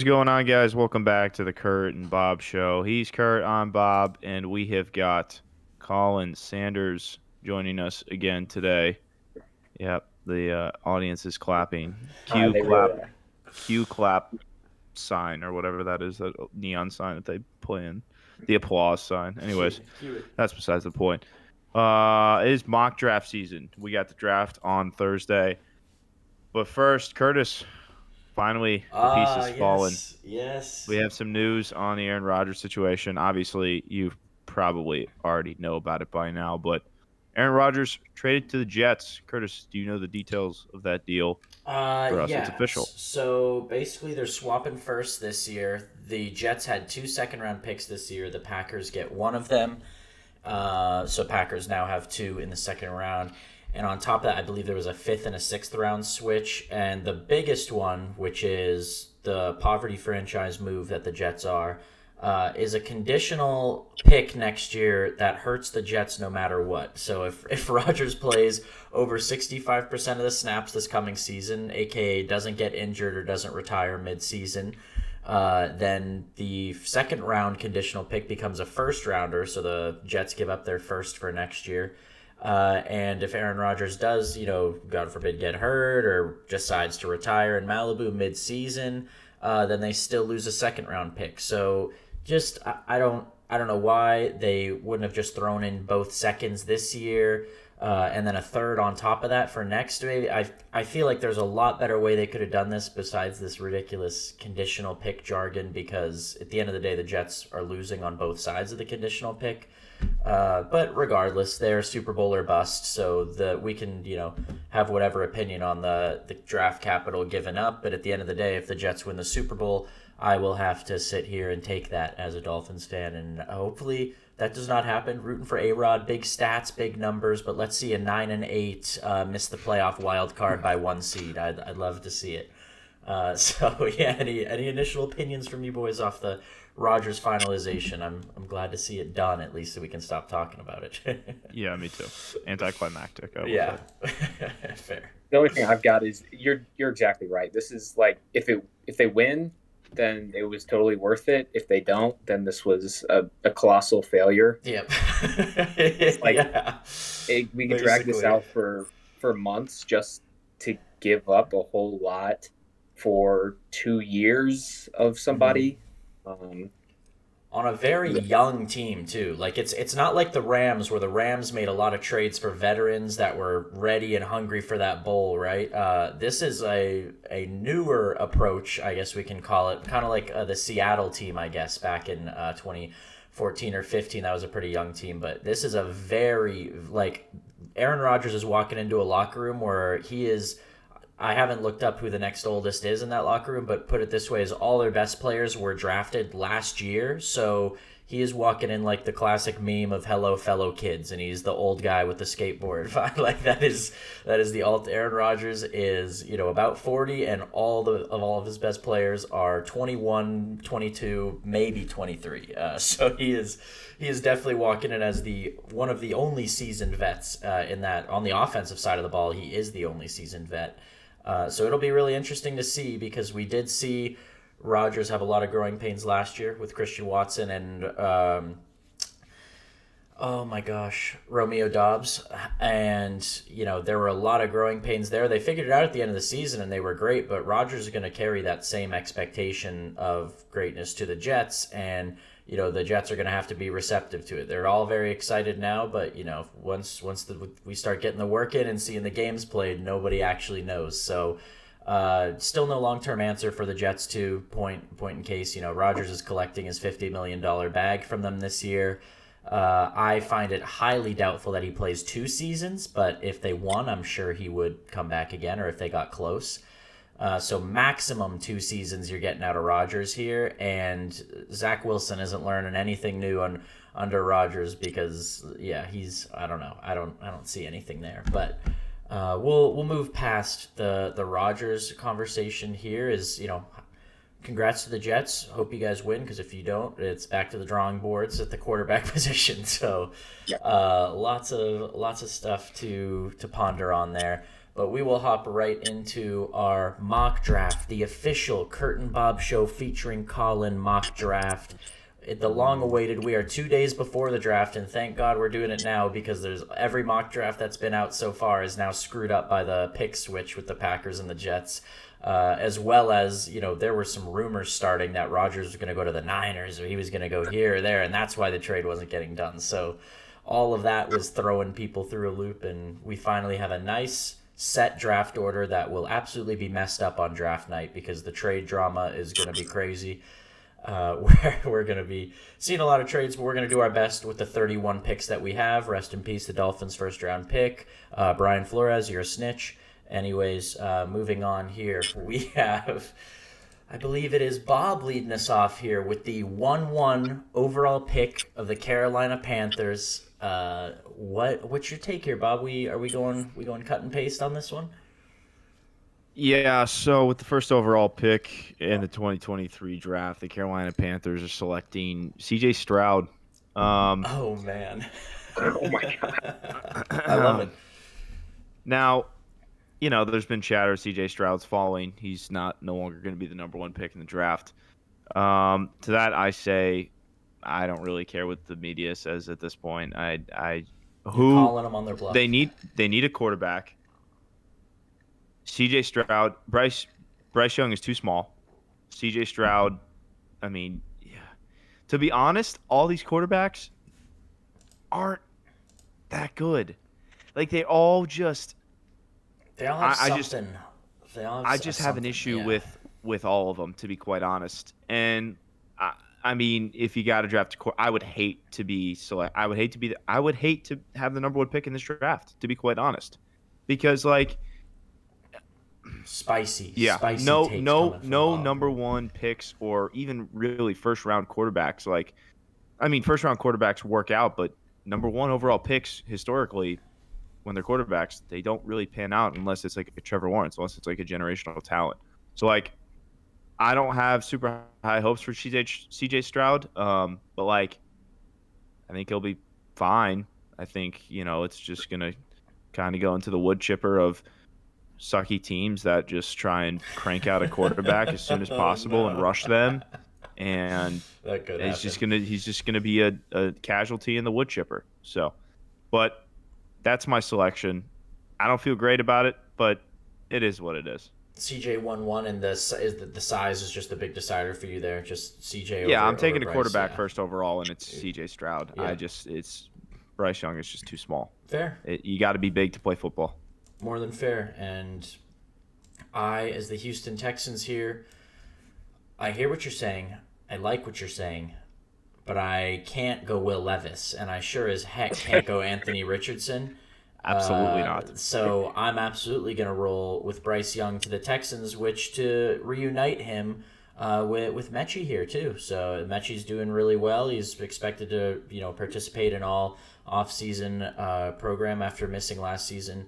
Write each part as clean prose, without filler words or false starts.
What's going on, guys? Welcome back to the Curt and Bob show. He's Curt, I'm Bob, and we have got Colin Sanders joining us again today. Yep, the audience is clapping. They really are. Cue clap sign or whatever that is, that neon sign that they play in. The applause sign. Anyways, Cue it. that's besides the point. It is mock draft season. We got the draft on Thursday. But first, Curtis, finally the pieces fallen. Yes. We have some news on the Aaron Rodgers situation. Obviously, you probably already know about it by now, but Aaron Rodgers traded to the Jets. Curtis, do you know the details of that deal? For us, it's Yeah. official. So basically, they're swapping first this year. The Jets had two second-round picks this year. The Packers get one of them. So Packers now have two in the second round. And on top of that, I believe there was a fifth and a sixth round switch. And the biggest one, which is the poverty franchise move that the Jets are, is a conditional pick next year that hurts the Jets no matter what. So if Rodgers plays over 65% of the snaps this coming season, aka doesn't get injured or doesn't retire mid-season, then the second round conditional pick becomes a first rounder. So the Jets give up their first for next year. And if Aaron Rodgers does, God forbid, get hurt or decides to retire in Malibu mid-season, then they still lose a second round pick. So just I don't know why they wouldn't have just thrown in both seconds this year. And then a third on top of that for next. Maybe I feel like there's a lot better way they could have done this besides this ridiculous conditional pick jargon. Because at the end of the day, the Jets are losing on both sides of the conditional pick. But regardless, they're Super Bowl or bust, so we can have whatever opinion on the draft capital given up. But at the end of the day, if the Jets win the Super Bowl, I will have to sit here and take that as a Dolphins fan, and hopefully that does not happen. Rooting for A-Rod, big stats, big numbers, but let's see a 9-8 miss the playoff wild card by one seed. I'd love to see it. So yeah, any initial opinions from you boys off the Rogers finalization? I'm glad to see it done, at least so we can stop talking about it. Yeah, me too. Anticlimactic, I will Yeah, say. fair. The only thing I've got is you're exactly right. This is like if they win, then it was totally worth it. If they don't, then this was a colossal failure. Yep. It's like Yeah. we could drag this Basically. out for months just to give up a whole lot for 2 years of Mhm. somebody. Um, On a very yeah, young team too. Like it's not like the Rams where the Rams made a lot of trades for veterans that were ready and hungry for that bowl, right? This is a newer approach, I guess we can call it, kind of like the Seattle team, I guess, back in 2014 or 15. That was a pretty young team, but this is a very like Aaron Rodgers is walking into a locker room where he is. I haven't looked up who the next oldest is in that locker room, but put it this way: is all their best players were drafted last year, so he is walking in like the classic meme of "Hello, fellow kids," and he's the old guy with the skateboard. Like that is the alt. Aaron Rodgers is about 40, and all of his best players are 21, 22, maybe 23. So he is definitely walking in as the one of the only seasoned vets in that on the offensive side of the ball. He is the only seasoned vet. So it'll be really interesting to see because we did see Rodgers have a lot of growing pains last year with Christian Watson and oh my gosh, Romeo Dobbs. And, there were a lot of growing pains there. They figured it out at the end of the season and they were great, but Rodgers is going to carry that same expectation of greatness to the Jets. And, the Jets are going to have to be receptive to it. They're all very excited now, but, once we start getting the work in and seeing the games played, nobody actually knows. So, still no long-term answer for the Jets to point in case, Rodgers is collecting his $50 million bag from them this year. I find it highly doubtful that he plays 2 seasons, but if they won, I'm sure he would come back again, or if they got close. So maximum 2 seasons you're getting out of Rodgers here, and Zach Wilson isn't learning anything new under Rodgers because I don't know, I don't see anything there, but. We'll move past the Rodgers conversation here. Congrats to the Jets. Hope you guys win because if you don't, it's back to the drawing boards at the quarterback position. So, yeah. lots of stuff to ponder on there. but we will hop right into our mock draft, the official Curt and Bob show featuring Colin mock draft. The long awaited, we are 2 days before the draft, and thank God we're doing it now because there's every mock draft that's been out so far is now screwed up by the pick switch with the Packers and the Jets. As well as, there were some rumors starting that Rodgers was going to go to the Niners or he was going to go here or there, and that's why the trade wasn't getting done. So all of that was throwing people through a loop, and we finally have a nice set draft order that will absolutely be messed up on draft night because the trade drama is going to be crazy. We're going to be seeing a lot of trades, but we're going to do our best with the 31 picks that we have. Rest in peace, the Dolphins' first-round pick. Brian Flores, you're a snitch. Anyways, moving on here, we have, I believe it is Bob leading us off here with the 1-1 overall pick of the Carolina Panthers. What's your take here, Bob? Are we going cut and paste on this one? Yeah, so with the first overall pick in the 2023 draft, the Carolina Panthers are selecting C.J. Stroud. Oh, man. Oh, my God. I love it. Now, there's been chatter C.J. Stroud's falling. He's no longer going to be the number one pick in the draft. To that, I say I don't really care what the media says at this point. You're calling them on their bluff. They need a quarterback. C.J. Stroud, Bryce Young is too small. C.J. Stroud, to be honest, all these quarterbacks aren't that good. Like they all have something. I just have an issue with all of them, to be quite honest. And if you got to draft I would hate to be select. I would hate to have the number one pick in this draft, to be quite honest, because spicy. Yeah, spicy no number one picks or even really first round quarterbacks. First round quarterbacks work out, but number one overall picks historically, when they're quarterbacks, they don't really pan out unless it's like a Trevor Lawrence, unless it's like a generational talent. So I don't have super high hopes for CJ Stroud, but I think he'll be fine. I think it's just gonna kind of go into the wood chipper of sucky teams that just try and crank out a quarterback as soon as possible and rush them, and he's just gonna be a casualty in the wood chipper. So, but that's my selection. I don't feel great about it, but it is what it is. CJ 1-1, and the size is just a big decider for you there. Just CJ. Yeah, I'm taking a Bryce, quarterback first overall, and it's CJ Stroud. Yeah. It's Bryce Young is just too small. Fair. You got to be big to play football. More than fair. And I, as the Houston Texans here, I hear what you're saying. I like what you're saying, but I can't go Will Levis, and I sure as heck can't go Anthony Richardson. Absolutely not. So I'm absolutely going to roll with Bryce Young to the Texans, which to reunite him with Mechie here too. So Mechie's doing really well. He's expected to participate in all off-season program after missing last season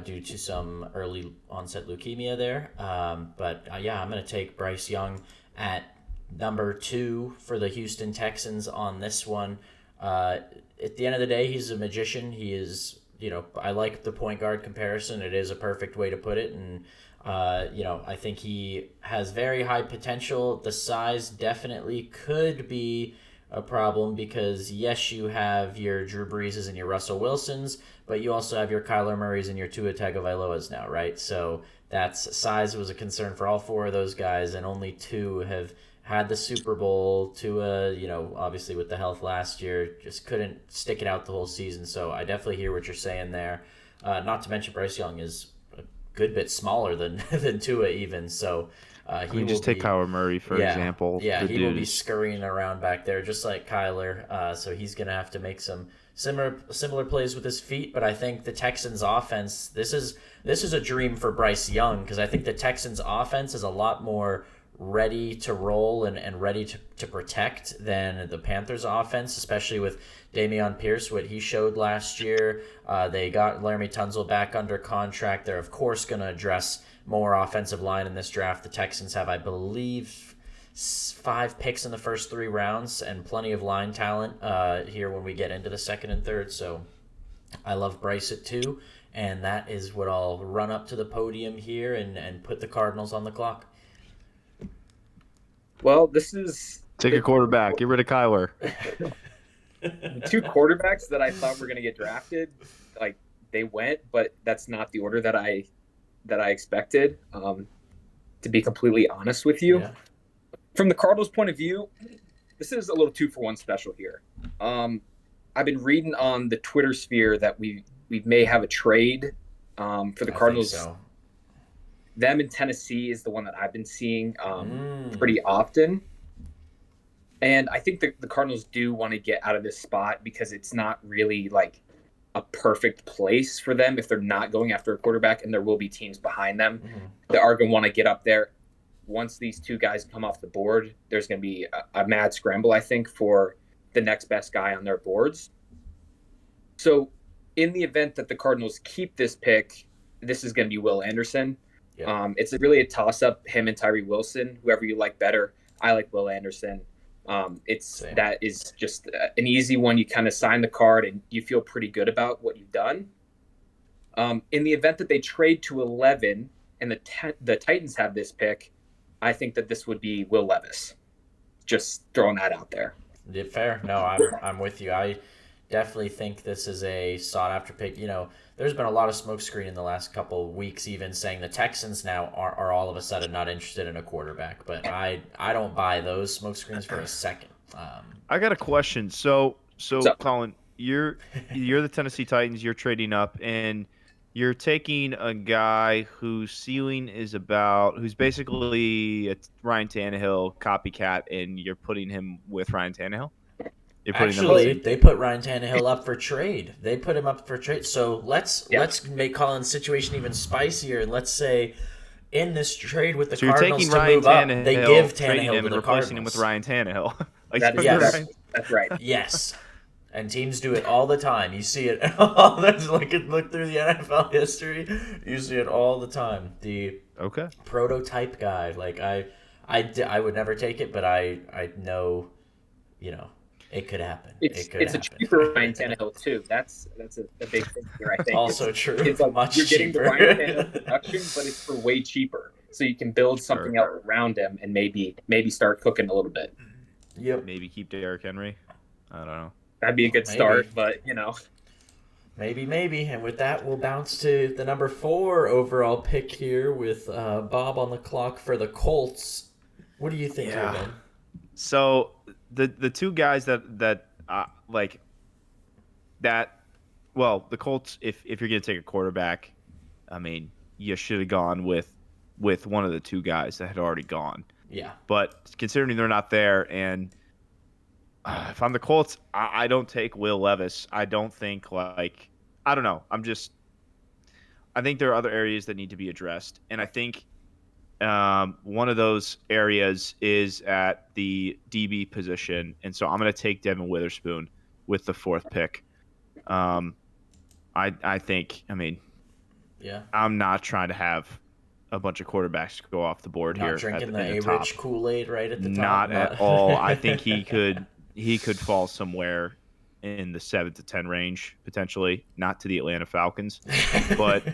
due to some early onset leukemia there. But I'm going to take Bryce Young at number 2 for the Houston Texans on this one. At the end of the day, he's a magician. He is. I like the point guard comparison. It is a perfect way to put it. And, I think he has very high potential. The size definitely could be a problem because, yes, you have your Drew Breeses and your Russell Wilsons, but you also have your Kyler Murrays and your Tua Tagovailoas now, right? So size was a concern for all 4 of those guys, and only 2 have had the Super Bowl. Tua, obviously with the health last year, just couldn't stick it out the whole season. So I definitely hear what you're saying there. Not to mention Bryce Young is a good bit smaller than Tua even. So he just take Kyler Murray for example. Yeah, he will be scurrying around back there just like Kyler. So he's gonna have to make some similar plays with his feet. But I think the Texans offense, this is a dream for Bryce Young, because I think the Texans offense is a lot more ready to roll and ready to protect than the Panthers offense, especially with Dameon Pierce, what he showed last year. They got Laramie Tunzel back under contract. They're, of course, going to address more offensive line in this draft. The Texans have, I believe, 5 picks in the first 3 rounds and plenty of line talent here when we get into the second and third. So I love Bryce at 2. and that is what I'll run up to the podium here and put the Cardinals on the clock. Well, this is Take a quarterback. Get rid of Kyler. the two quarterbacks that I thought were going to get drafted. Like they went, but that's not the order that I expected. To be completely honest with you, Yeah. from the Cardinals' point of view, this is a little 2-for-1 special here. I've been reading on the Twitter sphere that we may have a trade for the Cardinals. I think so. Them in Tennessee is the one that I've been seeing pretty often. And I think the Cardinals do want to get out of this spot because it's not really like a perfect place for them if they're not going after a quarterback, and there will be teams behind them that are going to want to get up there. Once these two guys come off the board, there's going to be a mad scramble, I think, for the next best guy on their boards. So in the event that the Cardinals keep this pick, this is going to be Will Anderson. Yeah. It's really a toss-up, him and Tyree Wilson, whoever you like better. I like Will Anderson. Same. That is just an easy one. You kind of sign the card and you feel pretty good about what you've done. In the event that they trade to 11 and the Titans have this pick, I think that this would be Will Levis. Just throwing that out there. Yeah, fair. No, I'm with you. I definitely think this is a sought after pick. You know, there's been a lot of smokescreen in the last couple of weeks, even saying the Texans now are all of a sudden not interested in a quarterback. But I don't buy those smokescreens for a second. I got a question. So Colin, you're the Tennessee Titans. You're trading up, and you're taking a guy whose ceiling is who's basically a Ryan Tannehill copycat, and you're putting him with Ryan Tannehill. Actually, they put Ryan Tannehill up for trade. They put him up for trade. So let's make Colin's situation even spicier, and let's say in this trade with the Cardinals to move up, they give Tannehill to the replacing Cardinals. him with Ryan Tannehill. That's right. Yes. And teams do it all the time. You see it. Look through the NFL history. You see it all the time. The prototype guy. Like I would never take it, but I know, you know, it could happen. It's a cheaper Ryan Tannehill too. That's a big thing here. I think also true. It's like much you're getting cheaper. the Ryan Tannehill production, but it's for way cheaper. So you can build something else around him and maybe start cooking a little bit. Yep. Maybe keep Derrick Henry. I don't know. That'd be a good start, but you know. Maybe. And with that, we'll bounce to the number 4 overall pick here with Bob on the clock for the Colts. What do you think, Ben? So the two guys that like that, well, the Colts, if you're gonna take a quarterback, I mean, you should have gone with one of the two guys that had already gone. Yeah. But considering they're not there, and if I'm the Colts, I don't take Will Levis. I don't think I don't know. I think there are other areas that need to be addressed, and I think one of those areas is at the DB position, and so I'm going to take Devin Witherspoon with the 4th pick. I think. I mean, yeah. I'm not trying to have a bunch of quarterbacks go off the board here. Not drinking the A-Rich Kool-Aid right at the top. Not at all. I think he could fall somewhere in the 7 to 10 range potentially, not to the Atlanta Falcons, but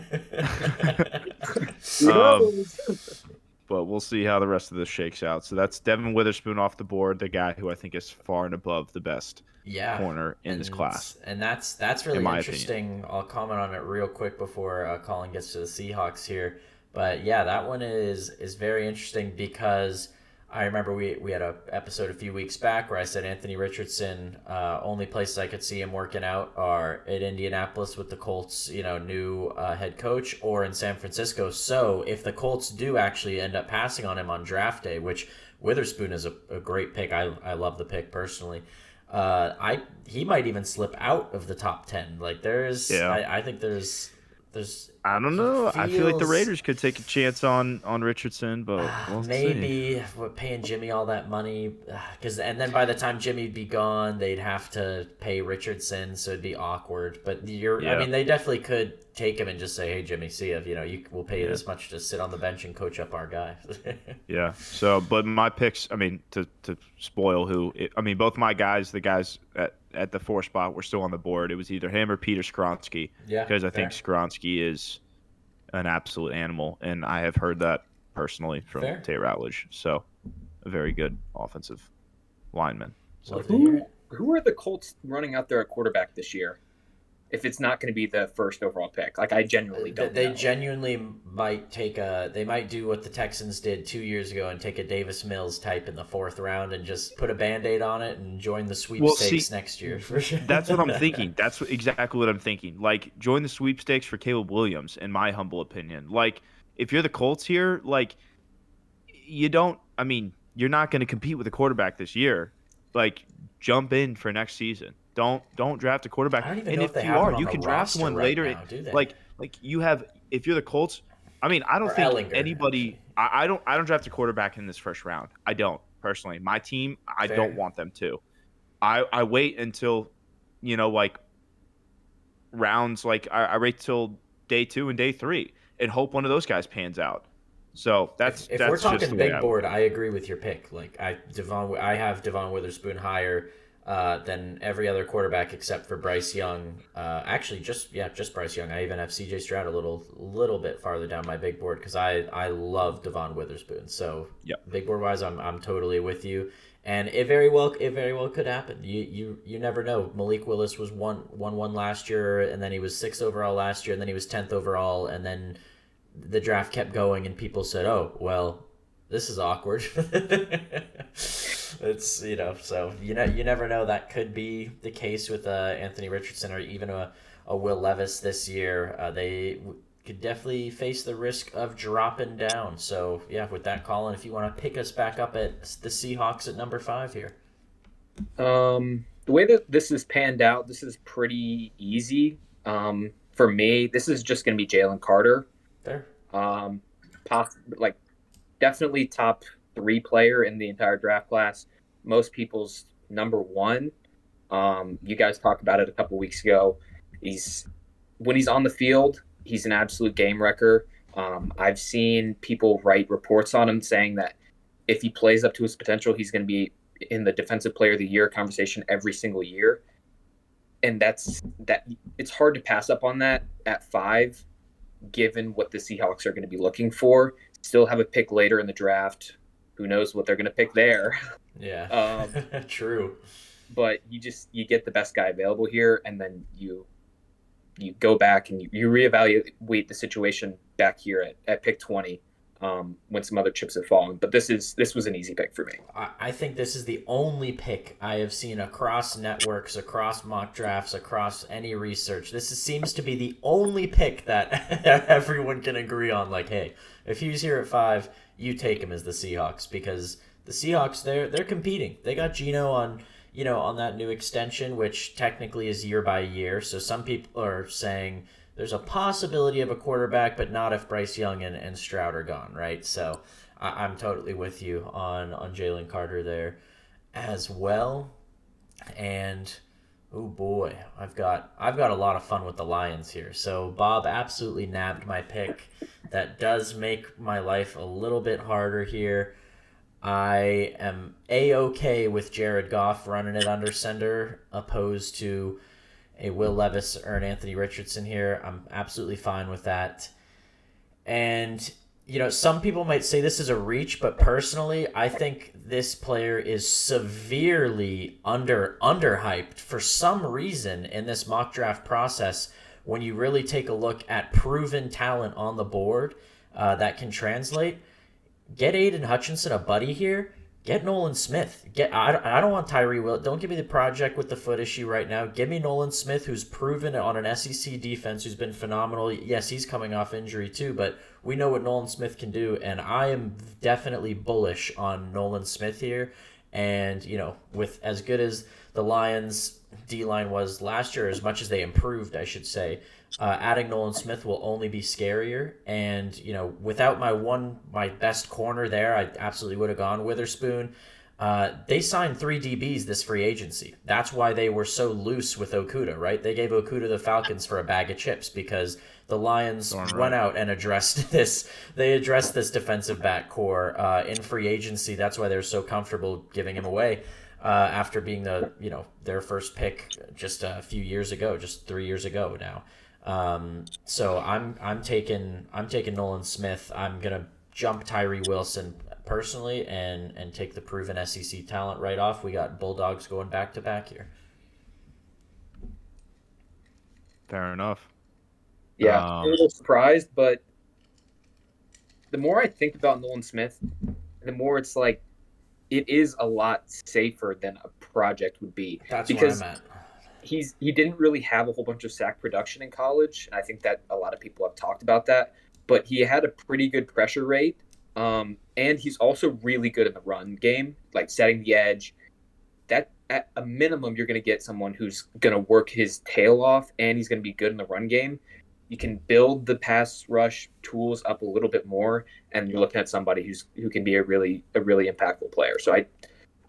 but we'll see how the rest of this shakes out. So that's Devin Witherspoon off the board, the guy who I think is far and above the best corner in this class. And that's really interesting. Opinion. I'll comment on it real quick before Colin gets to the Seahawks here. But yeah, that one is very interesting because I remember we had an episode a few weeks back where I said Anthony Richardson, only places I could see him working out are at Indianapolis with the Colts, new head coach, or in San Francisco. So if the Colts do actually end up passing on him on draft day, which Witherspoon is a great pick, I love the pick personally. He might even slip out of the top 10. Like I think there's. I don't know. I feel like the Raiders could take a chance on Richardson, but we'll maybe paying Jimmy all that money, and then by the time Jimmy'd be gone, they'd have to pay Richardson, so it'd be awkward. But I mean, they definitely could take him and just say, "Hey, Jimmy, see you. We'll pay you this much to sit on the bench and coach up our guy." Yeah. So, but my picks, I mean, to spoil both my guys, the guys at at the 4 spot were still on the board. It was either him or Peter Skronsky, Yeah, because I fair. think Skronsky is an absolute animal, and I have heard that personally from Fair. Tate Rowledge. So a very good offensive lineman. So Love to hear it. Who are the Colts running out there at quarterback this year? If it's not going to be the first overall pick, like I genuinely don't They know. genuinely might they might do what the Texans did 2 years ago and take a Davis Mills type in the 4th round and just put a Band-Aid on it and join the sweepstakes next year. For sure. That's what I'm thinking. That's exactly what I'm thinking. Like, join the sweepstakes for Caleb Williams, in my humble opinion. Like, if you're the Colts here, like, you don't. I mean, you're not going to compete with a quarterback this year. Like, jump in for next season. Don't draft a quarterback. I don't even And know if if they you have are, him on you the can draft roster one right later. now, do they? Like you have. If you're the Colts, I mean, I don't Or think Ellinger, anybody. I don't draft a quarterback in this first round. I don't personally. My team, I Fair. don't want them to. I wait until, like rounds. Like I wait till day 2 and day 3 and hope one of those guys pans out. So If we're that's just talking the way big I board, I agree with your pick. Like I have Devon Witherspoon higher than every other quarterback except for Bryce Young. Actually, just Bryce Young. I even have C.J. Stroud a little bit farther down my big board because I love Devon Witherspoon. So Yep. big board wise, I'm totally with you. And it very well could happen. You never know. Malik Willis was one last year, and then he was 6th overall last year, and then he was 10th overall, and then the draft kept going, and people said, "Oh, well, this is awkward." It's so you never know. That could be the case with Anthony Richardson or even a Will Levis this year. They could definitely face the risk of dropping down. So yeah, with that, Colin, if you want to pick us back up at the Seahawks at number 5 here. The way that this is panned out, this is pretty easy. For me, this is just going to be Jalen Carter. Fair. Like definitely top 3 player in the entire draft class. Most people's number 1. You guys talked about it a couple weeks ago. When he's on the field, he's an absolute game wrecker. I've seen people write reports on him saying that if he plays up to his potential, he's going to be in the Defensive Player of the Year conversation every single year. And it's hard to pass up on that at 5, given what the Seahawks are going to be looking for. Still have a pick later in the draft. Who knows what they're going to pick there? Yeah, true. But you get the best guy available here, and then you go back and you reevaluate the situation back here at pick 20 when some other chips have fallen. But this was an easy pick for me. I think this is the only pick I have seen across networks, across mock drafts, across any research. Seems to be the only pick that everyone can agree on. Like, hey, if he's here at 5, you take him as the Seahawks, because the Seahawks, they're competing. They got Geno on that new extension, which technically is year by year. So some people are saying there's a possibility of a quarterback, but not if Bryce Young and Stroud are gone, right? So I'm totally with you on Jalen Carter there as well. And oh boy, I've got a lot of fun with the Lions here. So Bob absolutely nabbed my pick. That does make my life a little bit harder here. I am A-okay with Jared Goff running it under center opposed to a Will Levis or an Anthony Richardson here. I'm absolutely fine with that. And, some people might say this is a reach, but personally, I think this player is severely underhyped for some reason in this mock draft process. When you really take a look at proven talent on the board that can translate, get Aiden Hutchinson a buddy here. Get Nolan Smith. I don't want Tyree Will. Don't give me the project with the foot issue right now. Give me Nolan Smith, who's proven on an SEC defense, who's been phenomenal. Yes, he's coming off injury too, but we know what Nolan Smith can do, and I am definitely bullish on Nolan Smith here. And, with as good as the Lions' D-line was last year, as much as they improved, I should say, adding Nolan Smith will only be scarier. And, without my best corner there, I absolutely would have gone Witherspoon. They signed 3 DBs this free agency. That's why they were so loose with Okudah, right? They gave Okudah the Falcons for a bag of chips because the Lions went out and addressed this. They addressed this defensive back core in free agency. That's why they're so comfortable giving him away. after being their first pick just a few years ago, just 3 years ago now. So I'm taking Nolan Smith. I'm gonna jump Tyree Wilson personally and take the proven SEC talent right off. We got Bulldogs going back to back here. Fair enough. Yeah, I'm a little surprised, but the more I think about Nolan Smith, the more it's like it is a lot safer than a project would be. That's because where I'm at. he didn't really have a whole bunch of sack production in college. And I think that a lot of people have talked about that, but he had a pretty good pressure rate. And he's also really good in the run game, like setting the edge. That at a minimum, you're going to get someone who's going to work his tail off, and he's going to be good in the run game. You can build the pass rush tools up a little bit more, and you're looking at somebody who can be a really impactful player. So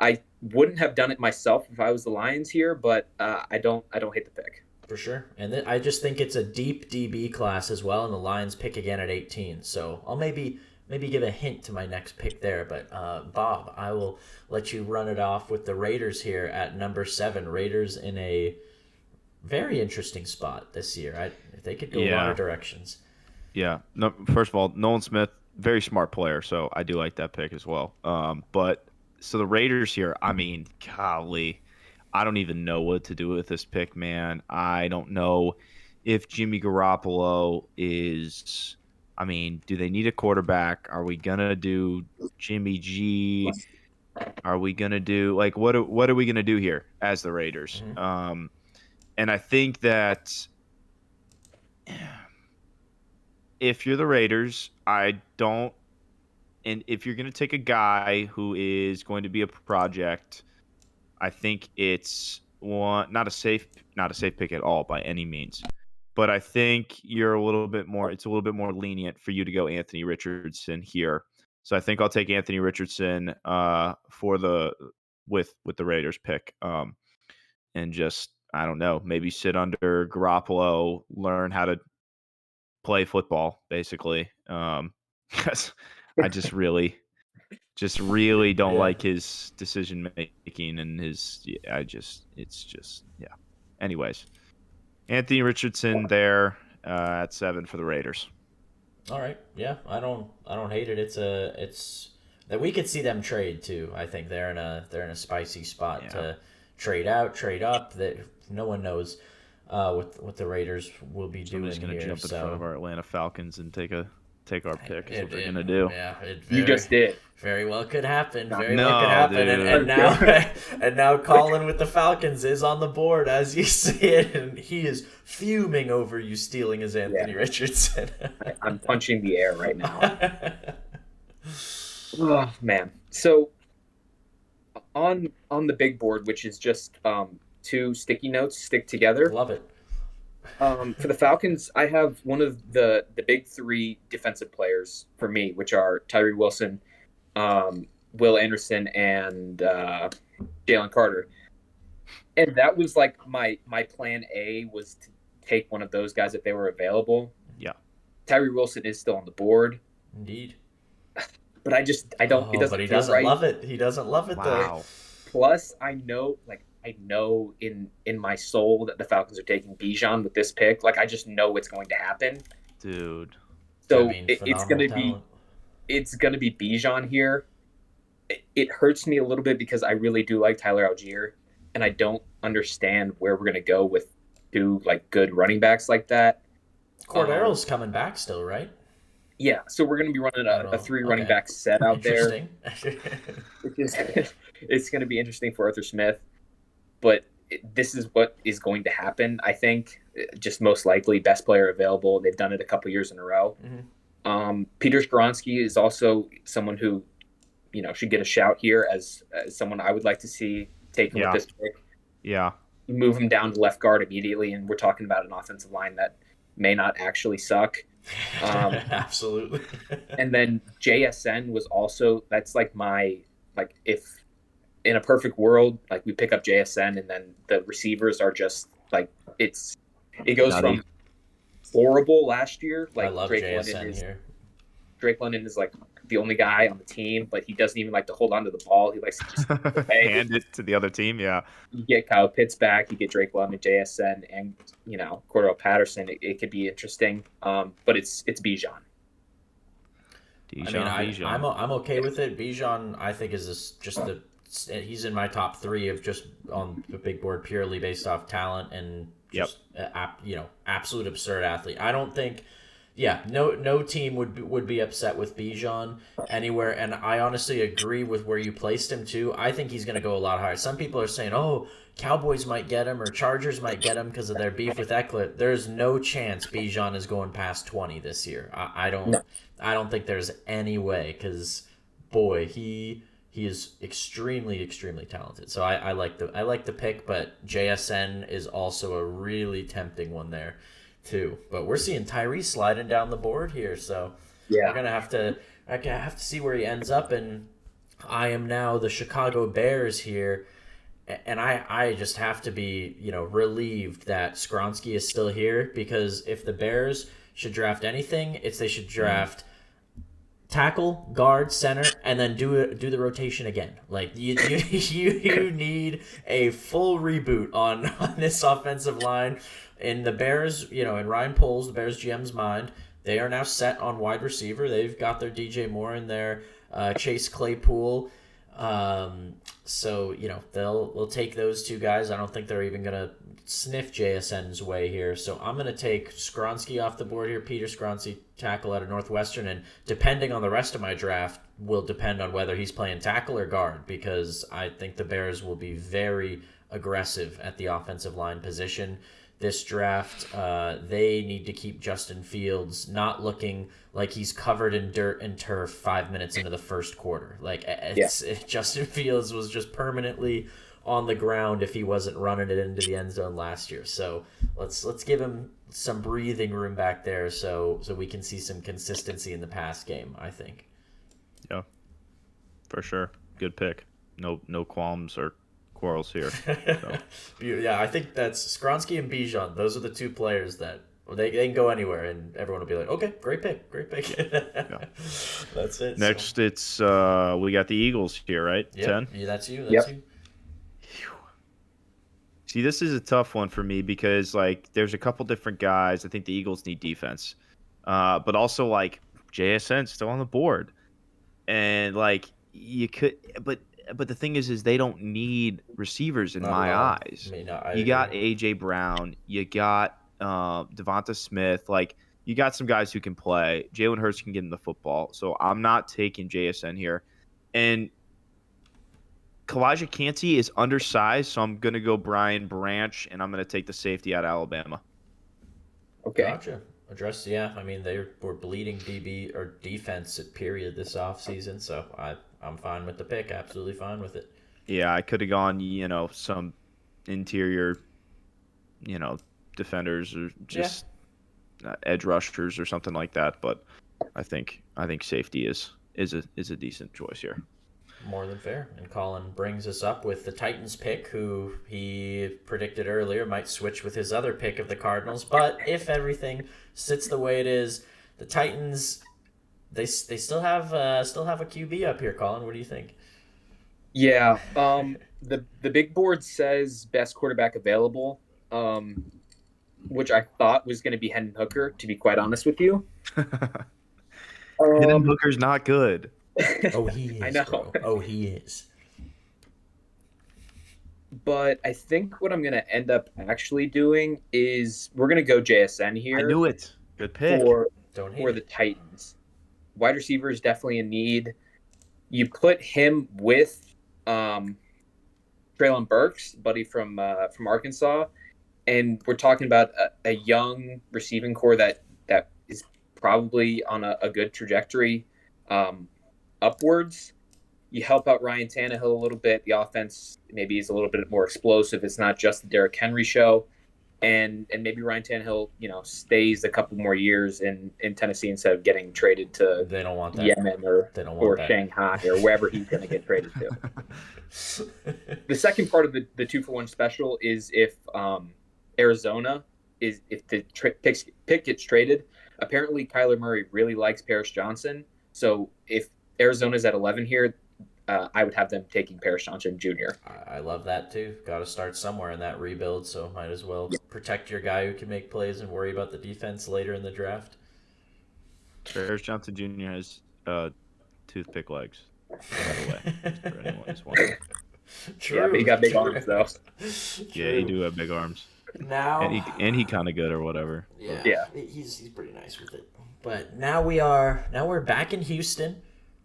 I wouldn't have done it myself if I was the Lions here, but I don't hate the pick. For sure. And then I just think it's a deep DB class as well, and the Lions pick again at 18. So I'll maybe give a hint to my next pick there. But Bob, I will let you run it off with the Raiders here at number 7. Raiders in a very interesting spot this year. They could go a lot of directions. Yeah. No, first of all, Nolan Smith, very smart player, so I do like that pick as well. But so the Raiders here, I mean, golly, I don't even know what to do with this pick, man. I don't know if Jimmy Garoppolo is. I mean, do they need a quarterback? Are we gonna do Jimmy G? Are we gonna do what are we gonna do here as the Raiders? Mm-hmm. And I think that if you're the Raiders, I don't. And if you're going to take a guy who is going to be a project, I think it's not a safe pick at all by any means. But I think it's a little bit more lenient for you to go Anthony Richardson here. So I think I'll take Anthony Richardson with the Raiders pick. And just, I don't know, maybe sit under Garoppolo, learn how to play football, basically. Because I just really don't like his decision making and yeah. Anyways, Anthony Richardson there at 7 for the Raiders. All right, yeah, I don't hate it. It's that we could see them trade too. I think they're in a spicy spot to trade out, trade up. That no one knows what the Raiders will be doing here. Somebody's going to jump in front of our Atlanta Falcons and take our pick. Is what they're going to do. Yeah, you just did. Very well could happen. Well could happen. And now Colin with the Falcons is on the board as you see it, and he is fuming over you stealing his Anthony Richardson. I'm punching the air right now. Oh man. So on the big board, which is just 2 sticky notes stick together. Love it. For the Falcons, I have one of the big 3 defensive players for me, which are Tyree Wilson, Will Anderson, and Jalen Carter. And that was like my plan A was to take one of those guys if they were available. Yeah. Tyree Wilson is still on the board. Indeed. But I don't. It doesn't. But he doesn't right. love it. He doesn't love it though. Plus, I know in my soul that the Falcons are taking Bijan with this pick. Like, I just know it's going to happen, dude. So it's going to be Bijan here. It hurts me a little bit because I really do like Tyler Algier, and I don't understand where we're going to go with 2 good running backs like that. Cordarrelle's coming back still, right? Yeah, so we're going to be running a 3 running back set out there. It's going to be interesting for Arthur Smith, but this is what is going to happen. I think just most likely best player available. They've done it a couple years in a row. Mm-hmm. Peter Skoronski is also someone who should get a shout here as someone I would like to see taken with this pick. Yeah, move him down to left guard immediately, and we're talking about an offensive line that may not actually suck. Absolutely. And then JSN was also, that's if in a perfect world, we pick up JSN and then the receivers are just it goes from horrible last year. I love JSN here. Drake London is the only guy on the team, but he doesn't even like to hold on to the ball. He likes to just Hand it to the other team. Yeah. you get Kyle Pitts back, you get Drake London, JSN, and Cordell Patterson. It could be interesting, but it's Bijan. I mean, Bijan. I'm okay with it. Bijan, I think, is just the he's in my top three of just on the big board purely based off talent and just absolute absurd athlete. I don't think, no team would be upset with Bijan anywhere, and I honestly agree with where you placed him too. I think he's going to go a lot higher. Some people are saying, "Oh, Cowboys might get him or Chargers might get him because of their beef with Eckler." There's no chance Bijan is going past 20 this year. I don't. No. I don't think there's any way because, boy, he is extremely, extremely talented. So I like the pick, but JSN is also a really tempting one there, too. But we're seeing Tyree sliding down the board here, so Yeah. we're gonna have to see where he ends up. And I am now the Chicago Bears here, and I just have to be relieved that Skronsky is still here, because if the Bears should draft anything, they should draft tackle, guard, center, and then do the rotation again. Like you need a full reboot on this offensive line. In the Bears, in Ryan Poles, the Bears GM's mind, they are now set on wide receiver. They've got their DJ Moore in there, Chase Claypool. So they'll take those two guys. I don't think they're even gonna sniff JSN's way here. So I'm gonna take Skronsky off the board here. Peter Skronsky, tackle out of Northwestern, and depending on the rest of my draft will depend on whether he's playing tackle or guard, because I think the Bears will be very aggressive at the offensive line position this draft. They need to keep Justin Fields not looking like he's covered in dirt and turf 5 minutes into the first quarter. Like Justin Fields was just permanently on the ground if he wasn't running it into the end zone last year. So let's give him some breathing room back there so we can see some consistency in the pass game, I think. Yeah, for sure. Good pick. No qualms or quarrels here. So. Yeah, I think that's Skronsky and Bijan. Those are the two players that they can go anywhere, and everyone will be like, "Okay, great pick." Yeah. That's it. Next, it's we got the Eagles here, right? Yep. 10. Yeah, that's you. That's you. See, this is a tough one for me because there's a couple different guys. I think the Eagles need defense, but also JSN still on the board, and you could, but the thing is they don't need receivers in my eyes. You got AJ Brown, you got Devonta Smith, you got some guys who can play. Jalen Hurts can get in the football, so I'm not taking JSN here, and Kalijah Kancey is undersized, so I'm gonna go Brian Branch, and I'm gonna take the safety out of Alabama. Okay. Gotcha. I mean, they were bleeding DB or defense period this offseason, so I'm fine with the pick. Absolutely fine with it. Yeah, I could have gone, some interior, defenders or just edge rushers or something like that. But I think safety is a decent choice here. More than fair. And Colin brings us up with the Titans pick, who he predicted earlier might switch with his other pick of the Cardinals. But if everything sits the way it is, the Titans, they still have a QB up here. Colin, what do you think? Yeah, the big board says best quarterback available, which I thought was going to be Hendon Hooker, to be quite honest with you. Hendon Hooker's not good. Oh, he is. I know. Bro. Oh, he is. But I think what I'm going to end up actually doing is we're going to go JSN here. I knew it. Good pick. For the Titans. Wide receiver is definitely a need. You put him with Treylon Burks, buddy from Arkansas, and we're talking about a young receiving core that is probably on a good trajectory upwards. You help out Ryan Tannehill a little bit. The offense maybe is a little bit more explosive. It's not just the Derrick Henry show. And maybe Ryan Tannehill, stays a couple more years in Tennessee instead of getting traded to they don't want that. Yemen or Shanghai or wherever he's going to get traded to. The second part of the 2-for-1 special is if Arizona if the pick gets traded. Apparently, Kyler Murray really likes Paris Johnson. So if Arizona's at 11 here. I would have them taking Paris Johnson Jr. I love that too. Got to start somewhere in that rebuild, so might as well protect your guy who can make plays and worry about the defense later in the draft. Bears Johnson Jr. has toothpick legs, by the way, for anyone who's wondering. True. Yeah, but he got big arms though. Yeah, you do have big arms. Now And he kind of good or whatever. yeah, he's pretty nice with it. But now we're back in Houston.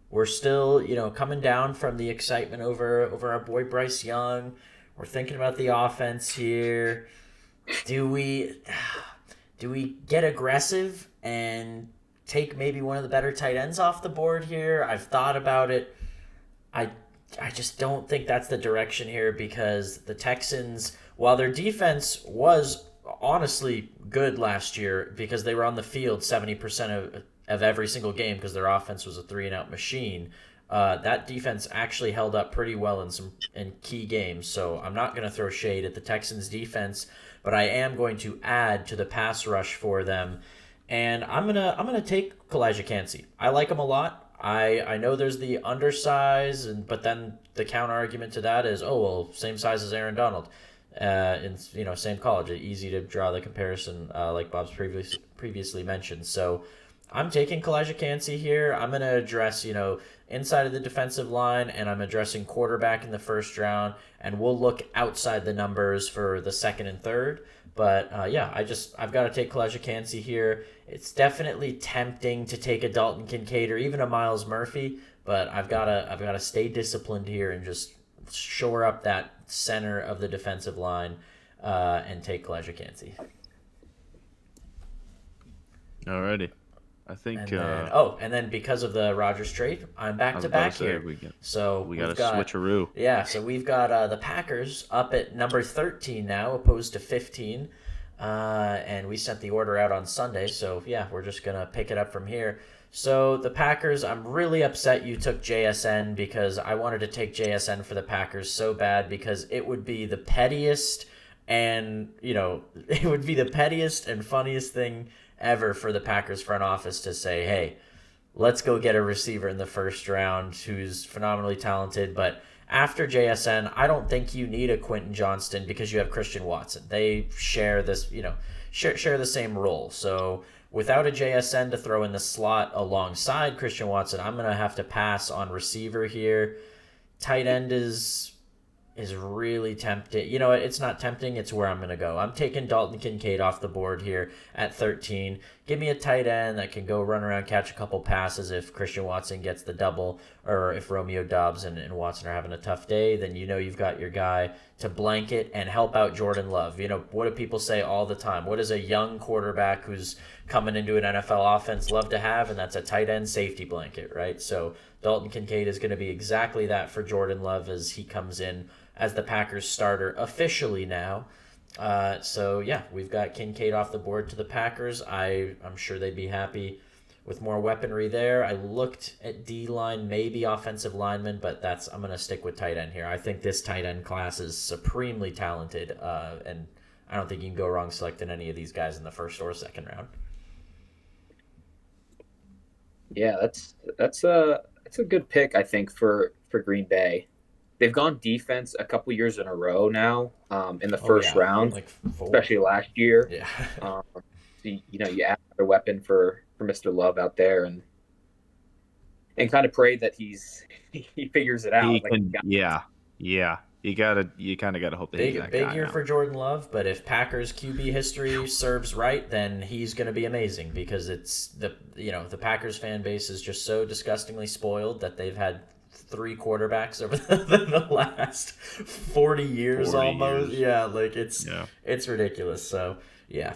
We're still, coming down from the excitement over our boy Bryce Young. We're thinking about the offense here. Do we get aggressive and take maybe one of the better tight ends off the board here? I've thought about it. I just don't think that's the direction here because the Texans, while their defense was honestly good last year because they were on the field 70% of every single game because their offense was a 3-and-out machine, that defense actually held up pretty well in key games. So I'm not going to throw shade at the Texans defense, but I am going to add to the pass rush for them. And I'm gonna take Kalijah Kancey. I like him a lot. I know there's the undersize, but then the counter argument to that is, oh well, same size as Aaron Donald, in same college. Easy to draw the comparison, like Bob's previously mentioned. So I'm taking Kalijah Kancey here. I'm gonna address inside of the defensive line, and I'm addressing quarterback in the first round, and we'll look outside the numbers for the second and third. But I've got to take Kalijah Kancey here. It's definitely tempting to take a Dalton Kincaid or even a Miles Murphy, but I've got to stay disciplined here and just shore up that center of the defensive line and take Kalijah Kancey. Alrighty. I think. And then because of the Rodgers trade, I'm back to back here. We got a switcheroo. Yeah, so we've got the Packers up at number 13 now, opposed to 15. And we sent the order out on Sunday, so yeah, we're just gonna pick it up from here. So the Packers, I'm really upset you took JSN because I wanted to take JSN for the Packers so bad because it would be the pettiest and funniest thing ever for the Packers front office to say, hey, let's go get a receiver in the first round who's phenomenally talented. But after JSN, I don't think you need a Quentin Johnston because you have Christian Watson. They share this, share the same role. So without a JSN to throw in the slot alongside Christian Watson, I'm going to have to pass on receiver here. Tight end is really tempting. It's not tempting. It's where I'm going to go. I'm taking Dalton Kincaid off the board here at 13. Give me a tight end that can go run around, catch a couple passes if Christian Watson gets the double, or if Romeo Doubs and Watson are having a tough day, then you've got your guy to blanket and help out Jordan Love. What do people say all the time? What does a young quarterback who's coming into an NFL offense love to have? And that's a tight end safety blanket, right? So Dalton Kincaid is going to be exactly that for Jordan Love as he comes in as the Packers starter officially now. We've got Kincaid off the board to the Packers. I'm sure they'd be happy with more weaponry there. I looked at D-line, maybe offensive lineman, but I'm going to stick with tight end here. I think this tight end class is supremely talented, and I don't think you can go wrong selecting any of these guys in the first or second round. Yeah, that's a good pick, I think, for Green Bay. They've gone defense a couple years in a row now in the first round, like especially last year. Yeah. So, you add a weapon for Mr. Love out there and kind of pray that he figures it out. You kind of gotta hope that he's that big guy year now. For Jordan Love, but if Packers QB history serves right, then he's going to be amazing because it's the Packers fan base is just so disgustingly spoiled that they've had 3 quarterbacks over the last 40 years almost. Yeah, like it's ridiculous. So yeah,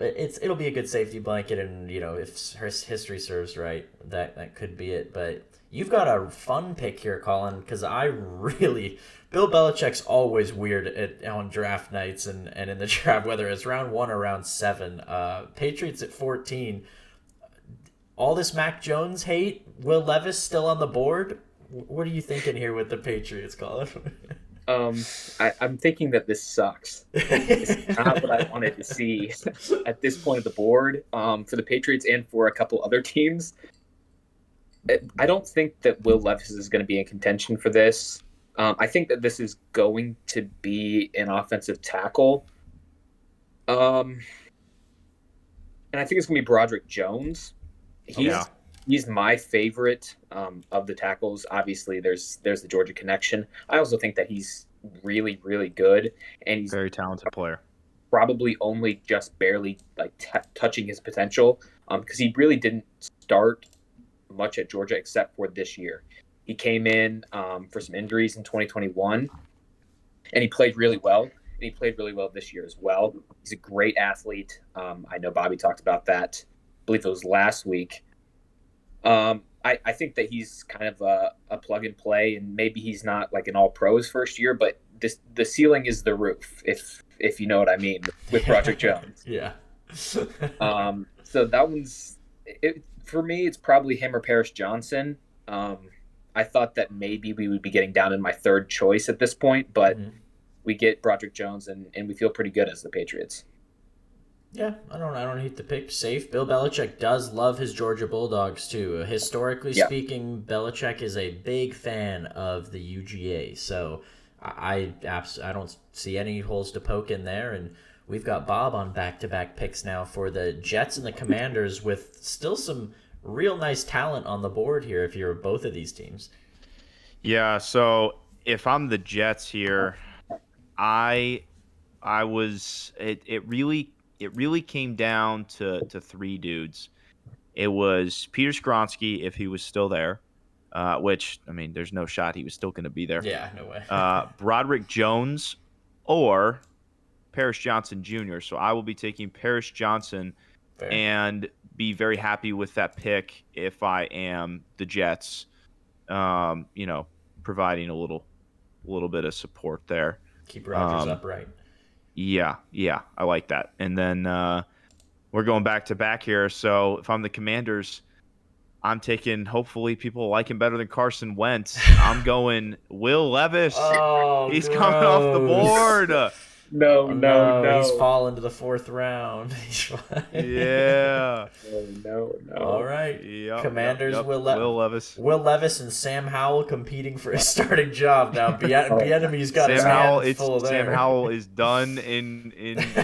it'll be a good safety blanket, and if history serves right, that could be it. But you've got a fun pick here, Colin, because Bill Belichick's always weird on draft nights and in the draft, whether it's round 1 or round 7. Patriots at 14. All this Mac Jones hate. Will Levis still on the board? What are you thinking here with the Patriots, Colin? I'm thinking that this sucks. It's not what I wanted to see at this point of the board for the Patriots and for a couple other teams. I don't think that Will Levis is going to be in contention for this. I think that this is going to be an offensive tackle. And I think it's going to be Broderick Jones. Yeah. He's my favorite of the tackles. Obviously, there's the Georgia connection. I also think that he's really, really good, and he's Very talented player. probably only just barely like touching his potential because he really didn't start much at Georgia except for this year. He came in for some injuries in 2021, and he played really well. And he played really well this year as well. He's a great athlete. I know Bobby talked about that. I believe it was last week. I think that he's kind of a plug and play, and maybe he's not like an all pro his first year, but the ceiling is the roof, if you know what I mean, with Broderick Jones. Yeah. So that one's it for me. It's probably him or Paris Johnson. I thought that maybe we would be getting down in my third choice at this point, but we get Broderick Jones, and we feel pretty good as the Patriots. Yeah, I don't hate the pick. Safe. Bill Belichick does love his Georgia Bulldogs too. Historically speaking, Belichick is a big fan of the UGA. So I don't see any holes to poke in there. And we've got Bob on back-to-back picks now for the Jets and the Commanders, with still some real nice talent on the board here if you're both of these teams. Yeah, so if I'm the Jets here, I was it really came down to three dudes. It was Peter Skronsky if he was still there, which I mean, there's no shot he was still going to be there. Yeah, no way. Broderick Jones or Paris Johnson Jr. So I will be taking Paris Johnson Fair. and be very happy with that pick if I am the Jets. Providing a little bit of support there. Keep Rodgers upright. Yeah, I like that. And then we're going back to back here. So if I'm the Commanders, I'm taking, hopefully people like him better than Carson Wentz. I'm going Will Levis. Oh, He's coming off the board. No. He's fallen to the fourth round. Yeah. No. All right. Yep, Commanders, yep. Will Levis and Sam Howell competing for a starting job now. Bieniemy's got his hands full there. Sam Howell is done in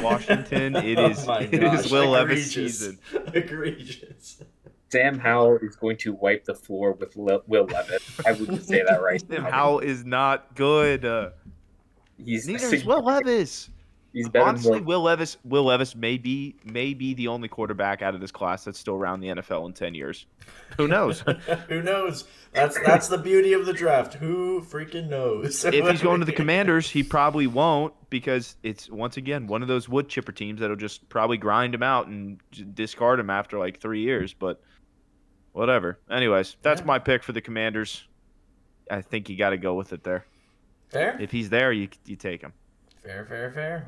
Washington. It is Will Levis season. Egregious. Sam Howell is going to wipe the floor with Will Levis. I would just say that right now. Sam Howell is not good. Neither is Will Levis. He's better. Honestly, Will Levis may be the only quarterback out of this class that's still around the NFL in 10 years. Who knows? Who knows? That's the beauty of the draft. Who freaking knows? If he's going to the Commanders, he probably won't, because it's, once again, one of those wood chipper teams that'll just probably grind him out and discard him after like 3 years. But whatever. Anyways, that's my pick for the Commanders. I think you got to go with it there. Fair. If he's there, you take him. Fair.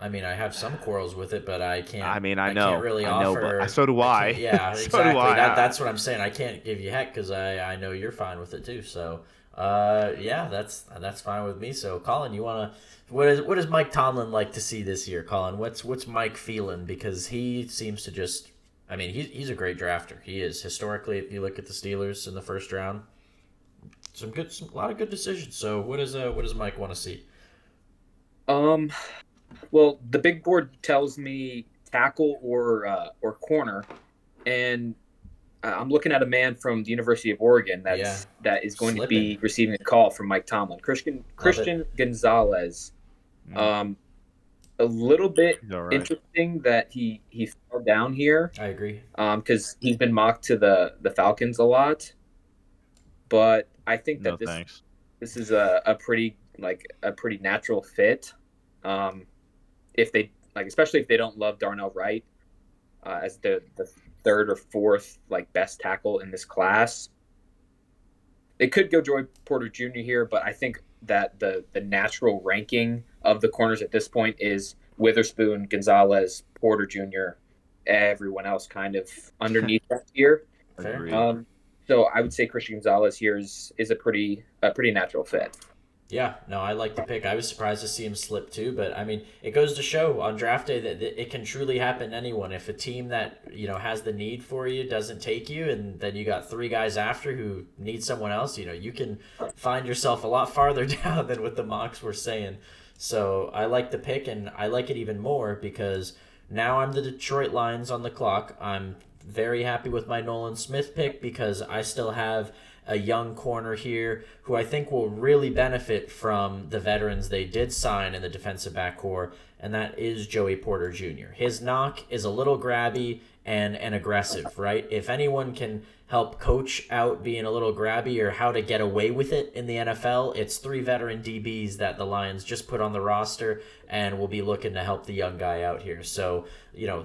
I have some quarrels with it, but I can't. I know. Can't really offer. But so do I. Yeah, so exactly. Do I. That's what I'm saying. I can't give you heck because I know you're fine with it too. So, that's fine with me. So, Colin, you wanna what does Mike Tomlin like to see this year, Colin? What's Mike feeling? Because he seems to just. He's a great drafter. He is historically. If you look at the Steelers in the first round. A lot of good decisions. So what does Mike want to see? Well, the big board tells me tackle or corner, and I'm looking at a man from the University of Oregon that is going to be receiving a call from Mike Tomlin. Christian Gonzalez. A little bit interesting that he fell down here. I agree. Because he's been mocked to the Falcons a lot. But I think that this is a pretty natural fit. If they especially if they don't love Darnell Wright as the third or fourth best tackle in this class, they could go Joey Porter Jr. here. But I think that the natural ranking of the corners at this point is Witherspoon, Gonzalez, Porter Jr., everyone else kind of underneath that tier. So I would say Christian Gonzalez here is a pretty natural fit. Yeah, no, I like the pick. I was surprised to see him slip too, but I mean, it goes to show on draft day that it can truly happen to anyone. If a team that has the need for you doesn't take you, and then you got three guys after who need someone else, you can find yourself a lot farther down than what the mocks were saying. So I like the pick, and I like it even more because now I'm the Detroit Lions on the clock. I'm very happy with my Nolan Smith pick because I still have a young corner here who I think will really benefit from the veterans they did sign in the defensive back core, and that is Joey Porter Jr. His knock is a little grabby and aggressive, right? If anyone can help coach out being a little grabby or how to get away with it in the NFL, it's three veteran DBs that the Lions just put on the roster and will be looking to help the young guy out here. So,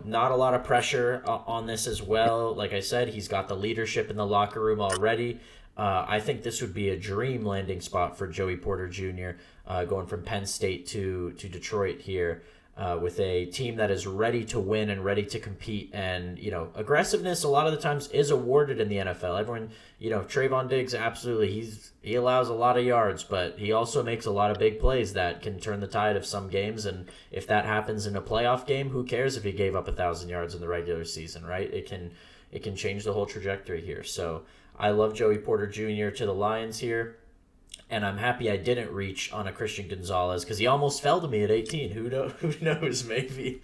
not a lot of pressure on this as well. Like I said, he's got the leadership in the locker room already. I think this would be a dream landing spot for Joey Porter Jr. Going from Penn State to Detroit here with a team that is ready to win and ready to compete. And, aggressiveness a lot of the times is awarded in the NFL. Everyone, Trayvon Diggs, absolutely, he allows a lot of yards, but he also makes a lot of big plays that can turn the tide of some games. And if that happens in a playoff game, who cares if he gave up 1,000 yards in the regular season, right? It can change the whole trajectory here. So I love Joey Porter Jr. to the Lions here, and I'm happy I didn't reach on a Christian Gonzalez because he almost fell to me at 18. Who knows? Maybe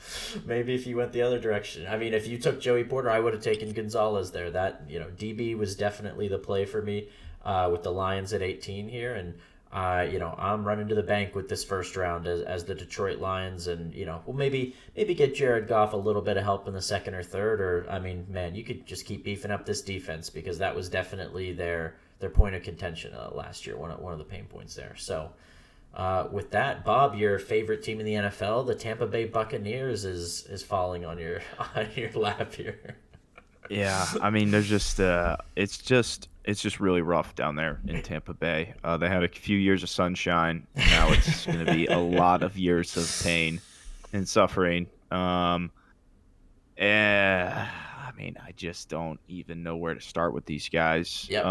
if he went the other direction. I mean, if you took Joey Porter, I would have taken Gonzalez there. That DB was definitely the play for me with the Lions at 18 here, and I'm running to the bank with this first round as the Detroit Lions, and we'll maybe get Jared Goff a little bit of help in the second or third, or I mean, man, you could just keep beefing up this defense because that was definitely their point of contention last year, one of the pain points there. So with that, Bob, your favorite team in the NFL, the Tampa Bay Buccaneers, is falling on your on your lap here. Yeah, I mean, there's just it's just really rough down there in Tampa Bay. They had a few years of sunshine, and now it's going to be a lot of years of pain and suffering. I mean, I just don't even know where to start with these guys. Yep,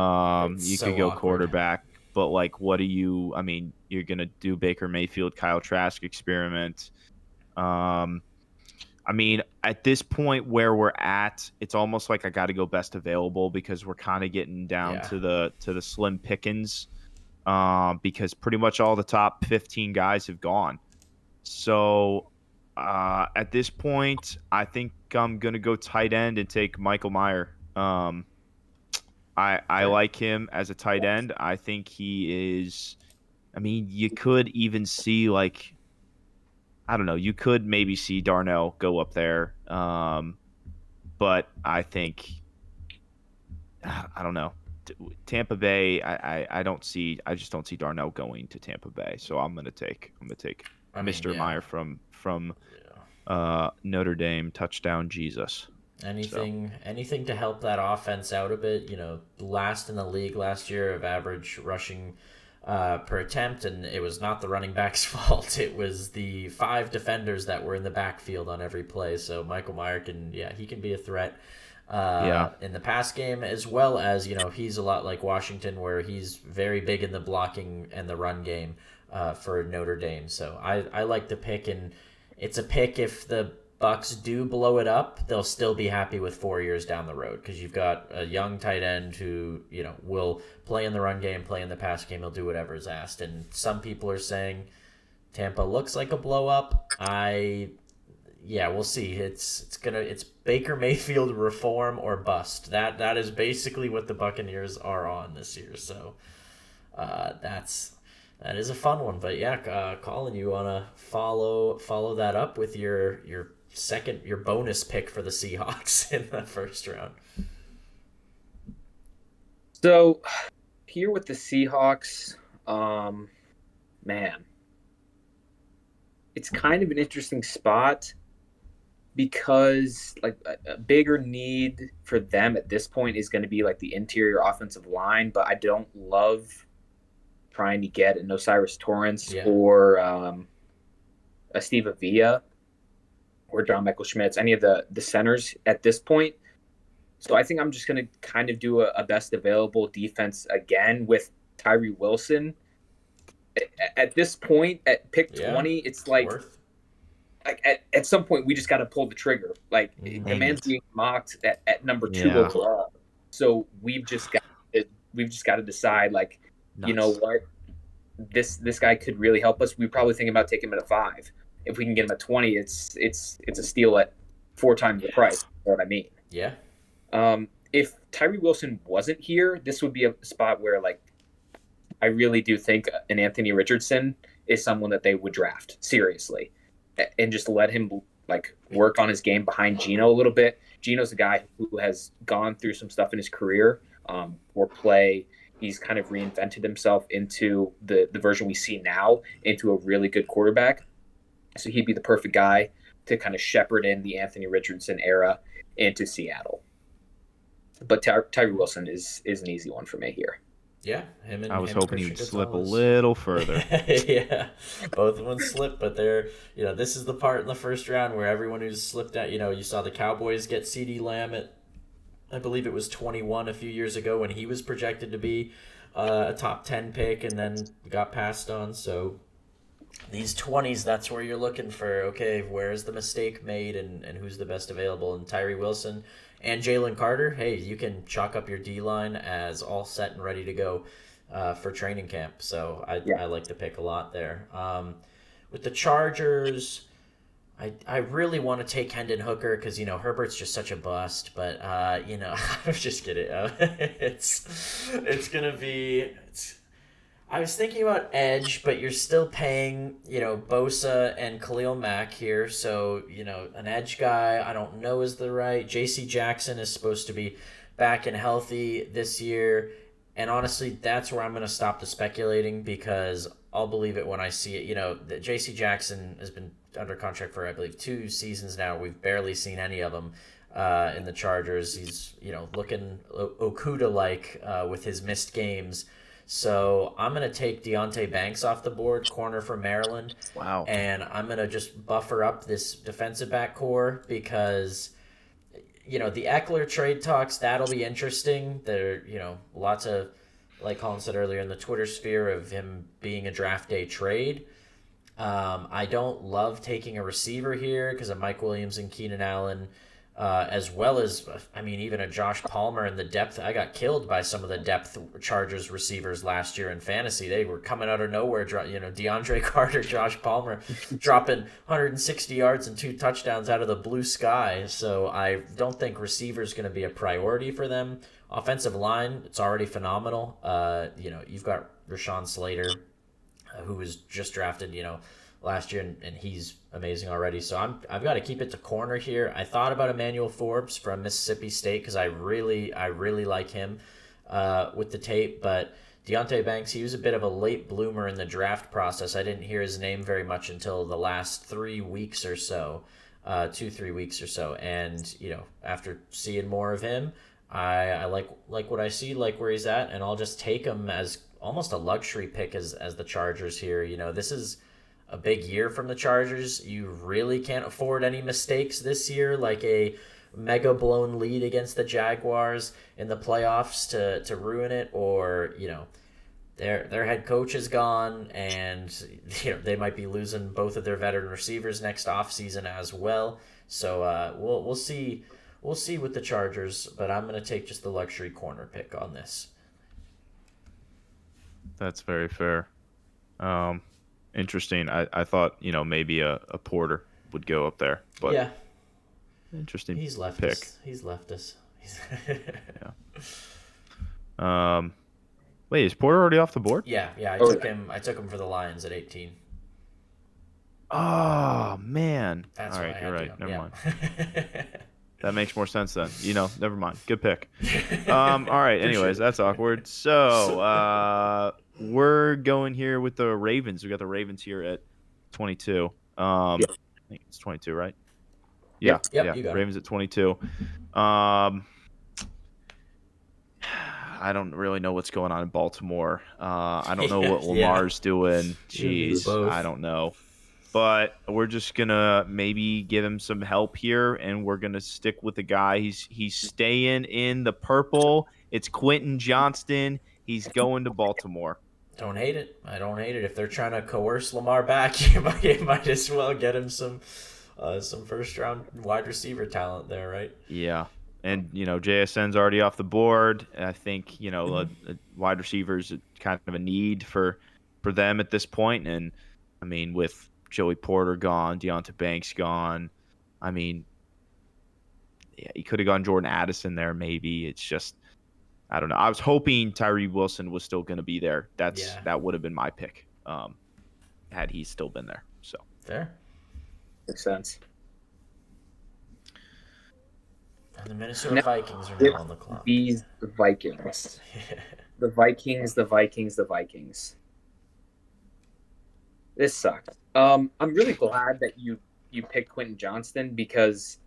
it's You could so go awkward. quarterback, but like, what do you? I mean, you're going to do Baker Mayfield, Kyle Trask experiment. Um, I mean, at this point where we're at, it's almost like I got to go best available because we're kind of getting down Yeah, to the slim pickings. Because pretty much all the top 15 guys have gone. So at this point, I think I'm gonna go tight end and take Michael Meyer. I fair. like him as a tight end. I think he is. I mean, you could even see like I don't know. You could maybe see Darnell go up there. But I think I don't know. Tampa Bay. I don't see. I just don't see Darnell going to Tampa Bay. So I'm gonna take I mean, Mr. yeah. Meyer from Yeah. Notre Dame, touchdown Jesus. So Anything to help that offense out a bit. Last in the league last year of average rushing per attempt, and it was not the running back's fault. It was the five defenders that were in the backfield on every play. So Michael Meyer he can be a threat yeah, in the pass game as well as he's a lot like Washington where he's very big in the blocking and the run game for Notre Dame. So I like the pick, and it's a pick if the Bucks do blow it up, they'll still be happy with 4 years down the road because you've got a young tight end who will play in the run game, play in the pass game, he'll do whatever is asked. And some people are saying Tampa looks like a blow up. Yeah, we'll see. It's Baker Mayfield reform or bust. That is basically what the Buccaneers are on this year. So that is a fun one. But yeah, Colin, you wanna follow that up with your bonus pick for the Seahawks in the first round? So here with the Seahawks, man, it's kind of an interesting spot because like a bigger need for them at this point is going to be like the interior offensive line, but I don't love trying to get an Osiris Torrance Yeah, or a Steve Avila or John Michael Schmitz, any of the centers at this point. So I think I'm just going to kind of do a best available defense again with Tyree Wilson at this point, at pick Yeah, 20, it's worth. like at some point we just got to pull the trigger. Like the Dang man's it. being mocked at number 2 Yeah. overall, so we've just got to decide. Like, you know Nuts. what, this guy could really help us. We probably think about taking him at a 5. If we can get him at 20, it's a steal at 4 times the price. You know what I mean? Yeah. If Tyree Wilson wasn't here, this would be a spot where like I really do think an Anthony Richardson is someone that they would draft seriously and just let him like work on his game behind Geno a little bit. Geno's a guy who has gone through some stuff in his career or play. He's kind of reinvented himself into the version we see now, into a really good quarterback. So he'd be the perfect guy to kind of shepherd in the Anthony Richardson era into Seattle. But Tyree Wilson is an easy one for me here. Yeah, I was him hoping he Christian would slip a Gonzalez. little further. Yeah, both of them slipped, but they're this is the part in the first round where everyone who's slipped out. You saw the Cowboys get C.D. Lamb at, I believe it was 21 a few years ago when he was projected to be a top 10 pick and then got passed on. So these 20s, that's where you're looking for, okay, where's the mistake made and who's the best available. And Tyree Wilson and Jalen Carter, hey, you can chalk up your D-line as all set and ready to go for training camp. So I like the pick a lot there. With the Chargers, I really want to take Hendon Hooker because, Herbert's just such a bust. But, I'm just kidding. It's going to be... I was thinking about edge, but you're still paying, Bosa and Khalil Mack here. So, an edge guy I don't know is the right. J.C. Jackson is supposed to be back and healthy this year. And honestly, that's where I'm going to stop the speculating because I'll believe it when I see it. That J.C. Jackson has been under contract for, I believe, 2 seasons now. We've barely seen any of them in the Chargers. He's, looking Okuda-like with his missed games. So I'm going to take Deontay Banks off the board, corner from Maryland. Wow. And I'm going to just buffer up this defensive back core because, the Eckler trade talks, that'll be interesting. There, lots of, like Colin said earlier, in the Twitter sphere of him being a draft day trade. I don't love taking a receiver here because of Mike Williams and Keenan Allen. As well as, even a Josh Palmer in the depth. I got killed by some of the depth Chargers receivers last year in fantasy. They were coming out of nowhere. DeAndre Carter, Josh Palmer, dropping 160 yards and 2 touchdowns out of the blue sky. So I don't think receiver is going to be a priority for them. Offensive line, it's already phenomenal. You've got Rashawn Slater, who was just drafted, last year, and he's amazing already. So I've got to keep it to corner here. I thought about Emmanuel Forbes from Mississippi State because I really like him with the tape, but Deontay Banks, he was a bit of a late bloomer in the draft process. I didn't hear his name very much until the last 3 weeks or so, 2-3 weeks or so, and after seeing more of him, I like what I see, like where he's at, and I'll just take him as almost a luxury pick as the Chargers here. This is a big year from the Chargers. You really can't afford any mistakes this year, like a mega blown lead against the Jaguars in the playoffs to ruin it, or their head coach is gone, and they might be losing both of their veteran receivers next offseason as well. So we'll see with the Chargers, but I'm going to take just the luxury corner pick on this. That's very fair. Interesting. I thought, maybe a Porter would go up there, but yeah, interesting. He's left pick. us. He's left us. Yeah. Wait, is Porter already off the board? Yeah. I took him for the Lions at 18. Oh man. That's all why right, I you're had right. to Never go. mind. That makes more sense then. Never mind. Good pick. All right. Anyways, that's awkward. So we're going here with the Ravens. We got the Ravens here at 22. I think it's 22, right? Yeah. Yep, Yeah. you got Ravens at 22. I don't really know what's going on in Baltimore. I don't know what Lamar's doing. Jeez, I don't know. But we're just going to maybe give him some help here, and we're going to stick with the guy. He's staying in the purple. It's Quentin Johnston. He's going to Baltimore. Don't hate it. I don't hate it. If they're trying to coerce Lamar back, you might as well get him some first round wide receiver talent there, right? Yeah. And, JSN's already off the board. I think, a wide receiver is kind of a need for them at this point. And, I mean, with Joey Porter gone, Deonta Banks gone, I mean, yeah, he could have gone Jordan Addison there maybe. It's just, I don't know. I was hoping Tyree Wilson was still going to be there. That would have been my pick had he still been there. So fair. Makes sense. And the Minnesota Vikings are now on the clock. These Vikings. The Vikings. This sucks. I'm really glad that you picked Quentin Johnston because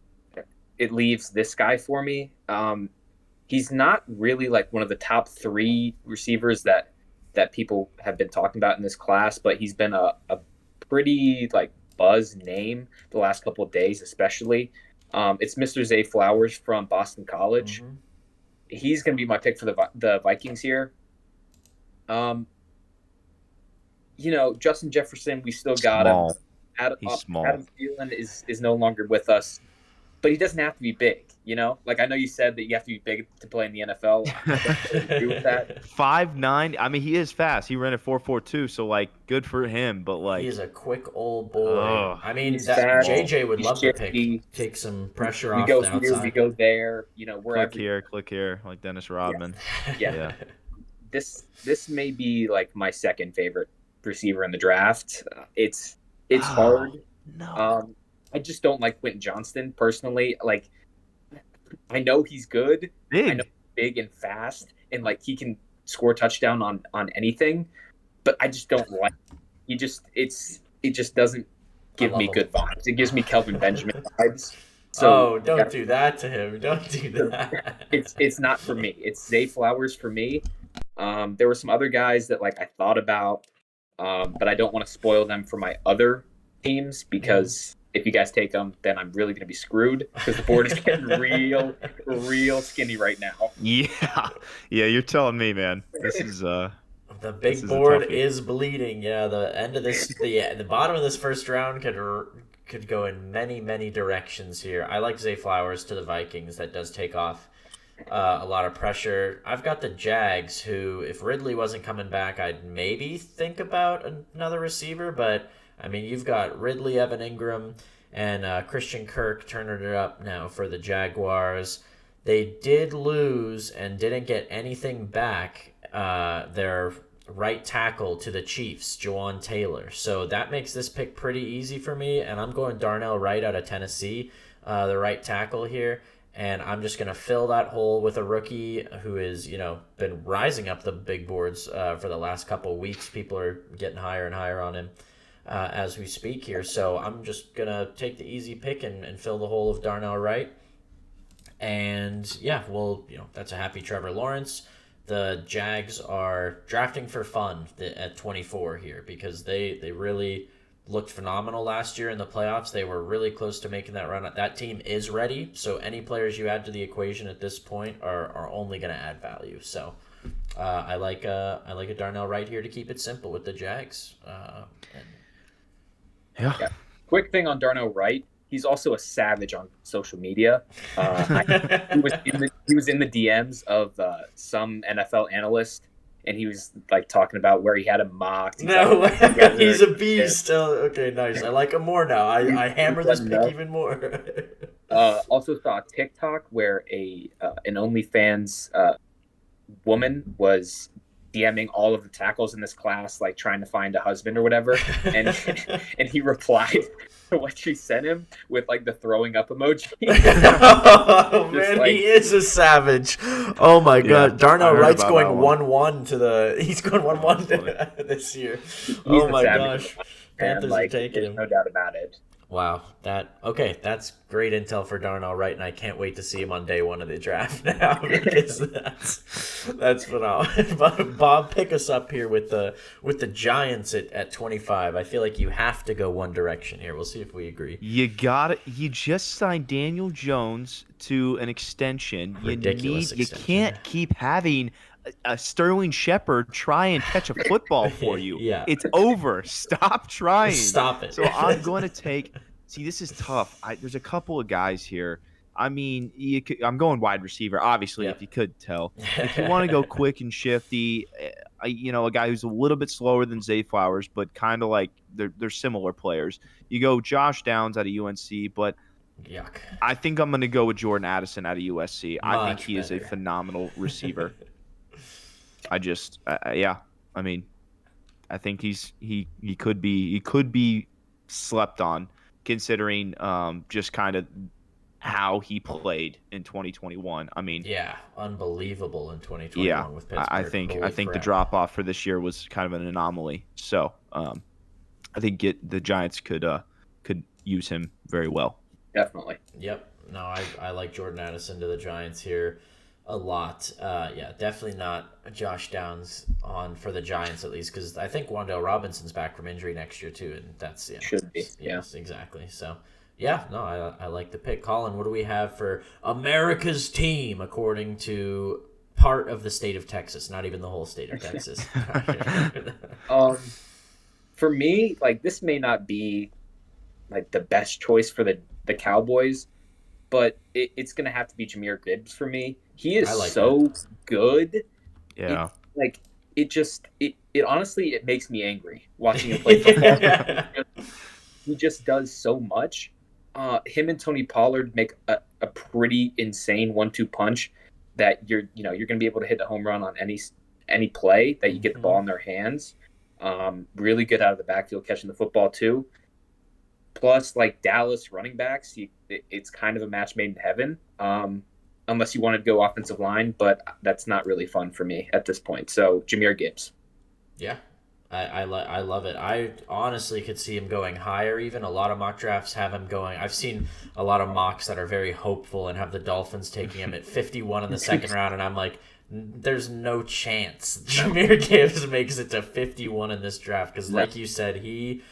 it leaves this guy for me. He's not really like one of the top 3 receivers that people have been talking about in this class, but he's been a pretty like buzz name the last couple of days, especially. It's Mr. Zay Flowers from Boston College. Mm-hmm. He's going to be my pick for the Vikings here. Justin Jefferson, we still got him. He's small. Adam Thielen is no longer with us, but he doesn't have to be big. Like I know you said that you have to be big to play in the NFL. I don't agree with that. 5'9". I mean, he is fast. He ran at 4.42, so like, good for him. But like, he's a quick old boy. I mean, JJ would love to take some pressure off the outside. We go there. Click here, like Dennis Rodman. Yeah. This may be like my second favorite receiver in the draft. It's hard. No. I just don't like Quentin Johnston personally. Like, I know he's good. I know he's big and fast, and like he can score a touchdown on anything. But I just don't like. It just doesn't give me good vibes. It gives me Kelvin Benjamin vibes. So don't do that to him. Don't do that. It's not for me. It's Zay Flowers for me. There were some other guys that like I thought about, but I don't want to spoil them for my other teams because if you guys take them, then I'm really going to be screwed because the board is getting real skinny right now. Yeah, you're telling me, man. This is the big board is bleeding. Yeah, the end of this, the bottom of this first round could go in many directions here. I like Zay Flowers to the Vikings. That does take off a lot of pressure. I've got the Jags, who, if Ridley wasn't coming back, I'd maybe think about another receiver. But, I mean, you've got Ridley, Evan Ingram, and Christian Kirk turning it up now for the Jaguars. They did lose and didn't get anything back, their right tackle to the Chiefs, Jawan Taylor. So that makes this pick pretty easy for me, and I'm going Darnell Wright out of Tennessee, the right tackle here. And I'm just going to fill that hole with a rookie who is, been rising up the big boards for the last couple of weeks. People are getting higher and higher on him as we speak here. So I'm just going to take the easy pick and fill the hole of Darnell Wright. And, yeah, well, that's a happy Trevor Lawrence. The Jags are drafting for fun at 24 here because they really looked phenomenal last year in the playoffs. They were really close to making that run. That team is ready, so any players you add to the equation at this point are only going to add value. So I like a Darnell Wright here to keep it simple with the Jags. Yeah. Quick thing on Darnell Wright. He's also a savage on social media. He was in the DMs of some NFL analyst, and he was like talking about where he had him mocked. He's a beast. Okay, nice. I like him more now. I hammer this pick even more. Also saw a TikTok where an OnlyFans woman was DMing all of the tackles in this class, like trying to find a husband or whatever, and he replied to what she sent him with like the throwing up emoji. Oh man, like, he is a savage. Oh my god, Darnell Wright's going 1-1 to the. He's going 1-1 this year. Oh my gosh, Panthers are taking him. No doubt about it. Wow, that's great intel for Darnell Wright, and I can't wait to see him on day one of the draft now because that's phenomenal. Bob, pick us up here with the Giants at 25. I feel like you have to go one direction here. We'll see if we agree. You just signed Daniel Jones to an extension. Ridiculous extension. You can't keep having a Sterling Shepard try and catch a football for you. Yeah. It's over. Stop trying. Stop it. So I'm going to take. See, this is tough. There's a couple of guys here. I mean, I'm going wide receiver, obviously, Yep. if you could tell. If you want to go quick and shifty, a guy who's a little bit slower than Zay Flowers, but kind of like they're similar players. You go Josh Downs out of UNC, but Yuck. I think I'm going to go with Jordan Addison out of USC. I think Much he is a better. phenomenal receiver. Yeah. I mean, I think he could be slept on considering just kind of how he played in 2021. I mean, Yeah, unbelievable in 2021 yeah, with I Pittsburgh. think Holy the crap. drop off for this year was kind of an anomaly. So I think the Giants could use him very well. Definitely. Yep. No, I like Jordan Addison to the Giants here a lot. Yeah, definitely not Josh Downs on for the Giants at least, because I think Wan'Dale Robinson's back from injury next year too, and that's Should be. Yeah. yes, exactly. So yeah, no, I like the pick. Colin, what do we have for America's team according to part of the state of Texas, not even the whole state of Texas? For me, like this may not be like the best choice for the Cowboys, but it's gonna have to be Jahmyr Gibbs for me. He is I like so good. Yeah. Like it honestly it makes me angry watching him play football. He just does so much. Him and Tony Pollard make a pretty insane 1-2 punch that you're gonna be able to hit a home run on any play that you get the ball in their hands. Really good out of the backfield catching the football too. Plus, like Dallas running backs, it's kind of a match made in heaven. Unless you wanted to go offensive line, but that's not really fun for me at this point. So Jahmyr Gibbs. Yeah, I love it. I honestly could see him going higher. Even a lot of mock drafts have him going. I've seen a lot of mocks that are very hopeful and have the Dolphins taking him at 51 in the second round, and I'm like, there's no chance Jahmyr Gibbs makes it to 51 in this draft because, like you said, he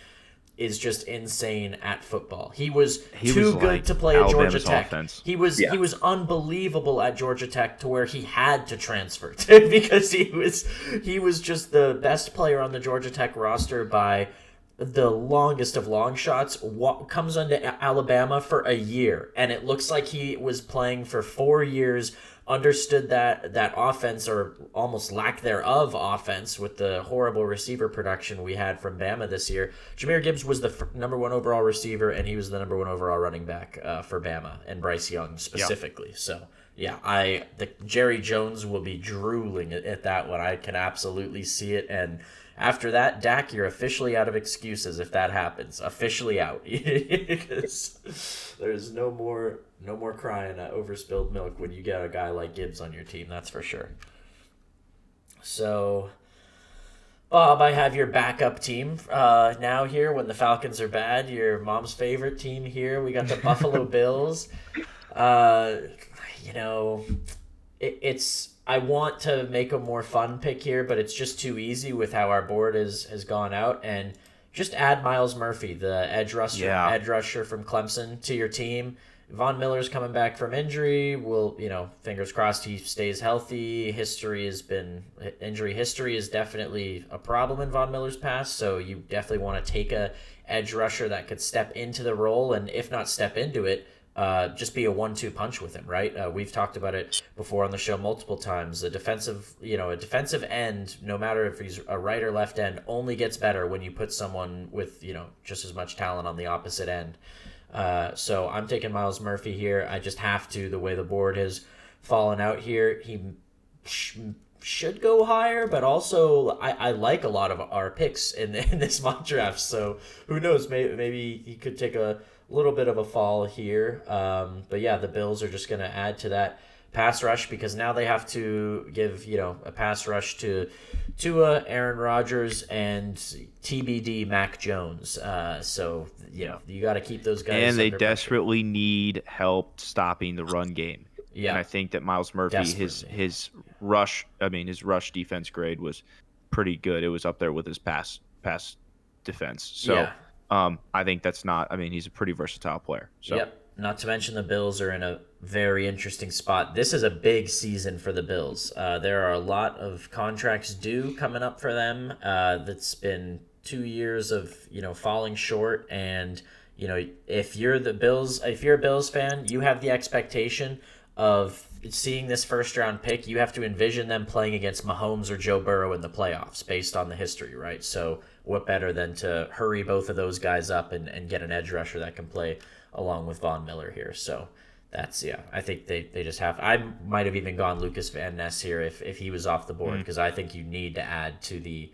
is just insane at football. He was too good like to play at Georgia Alabama's Tech. offense. He was unbelievable at Georgia Tech to where he had to transfer to because he was just the best player on the Georgia Tech roster by the longest of long shots. Comes onto Alabama for a year, and it looks like he was playing for 4 years. Understood that offense, or almost lack thereof offense, with the horrible receiver production we had from Bama this year. Jahmyr Gibbs was the number 1 overall receiver, and he was the number 1 overall running back for Bama, and Bryce Young specifically. Yep. So yeah, the Jerry Jones will be drooling at that one. I can absolutely see it. And after that, Dak, you're officially out of excuses if that happens. Officially out, because there's no more crying over spilled milk when you get a guy like Gibbs on your team. That's for sure. So, Bob, I have your backup team now here when the Falcons are bad. Your mom's favorite team here. We got the Buffalo Bills. It's I want to make a more fun pick here, but it's just too easy with how our board has gone out. And just add Myles Murphy, the edge rusher from Clemson, to your team. Von Miller's coming back from injury. Fingers crossed he stays healthy. Injury history is definitely a problem in Von Miller's past, so you definitely want to take a edge rusher that could step into the role, and if not step into it, just be a 1-2 punch with him, right? We've talked about it before on the show multiple times. A defensive end, no matter if he's a right or left end, only gets better when you put someone with just as much talent on the opposite end. So I'm taking Myles Murphy here. I just have to, the way the board has fallen out here. He should go higher, but also I like a lot of our picks in this mock draft. So who knows? Maybe he could take a little bit of a fall here. But yeah, the Bills are just going to add to that pass rush because now they have to give a pass rush to Tua, Aaron Rodgers, and TBD Mac Jones. So you got to keep those guys. And they desperately need help stopping the run game. Yeah, and I think that Myles Murphy, his rush defense grade was pretty good. It was up there with his pass defense. So I think that's not. I mean, he's a pretty versatile player. So. Yep. Not to mention the Bills are in a very interesting spot. This is a big season for the Bills. There are a lot of contracts due coming up for them. That's been 2 years of falling short, and if you're a Bills fan, you have the expectation of seeing this first round pick. You have to envision them playing against Mahomes or Joe Burrow in the playoffs based on the history, right? So what better than to hurry both of those guys up and get an edge rusher that can play along with Von Miller here. So that's, I think they just have. I might have even gone Lucas Van Ness here if he was off the board, because I think you need to add to the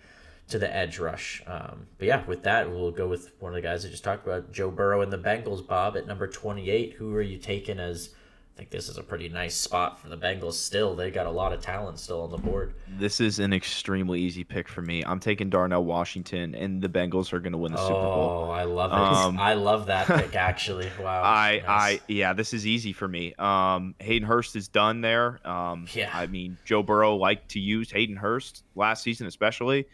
edge rush. But yeah, with that, we'll go with one of the guys I just talked about, Joe Burrow and the Bengals. Bob, at number 28, who are you taking as? I think this is a pretty nice spot for the Bengals still. They got a lot of talent still on the board. This is an extremely easy pick for me. I'm taking Darnell Washington, and the Bengals are going to win the Super Bowl. Oh, I love it. I love that pick, actually. Wow. Nice. This is easy for me. Hayden Hurst is done there. Yeah. I mean, Joe Burrow liked to use Hayden Hurst last season, especially.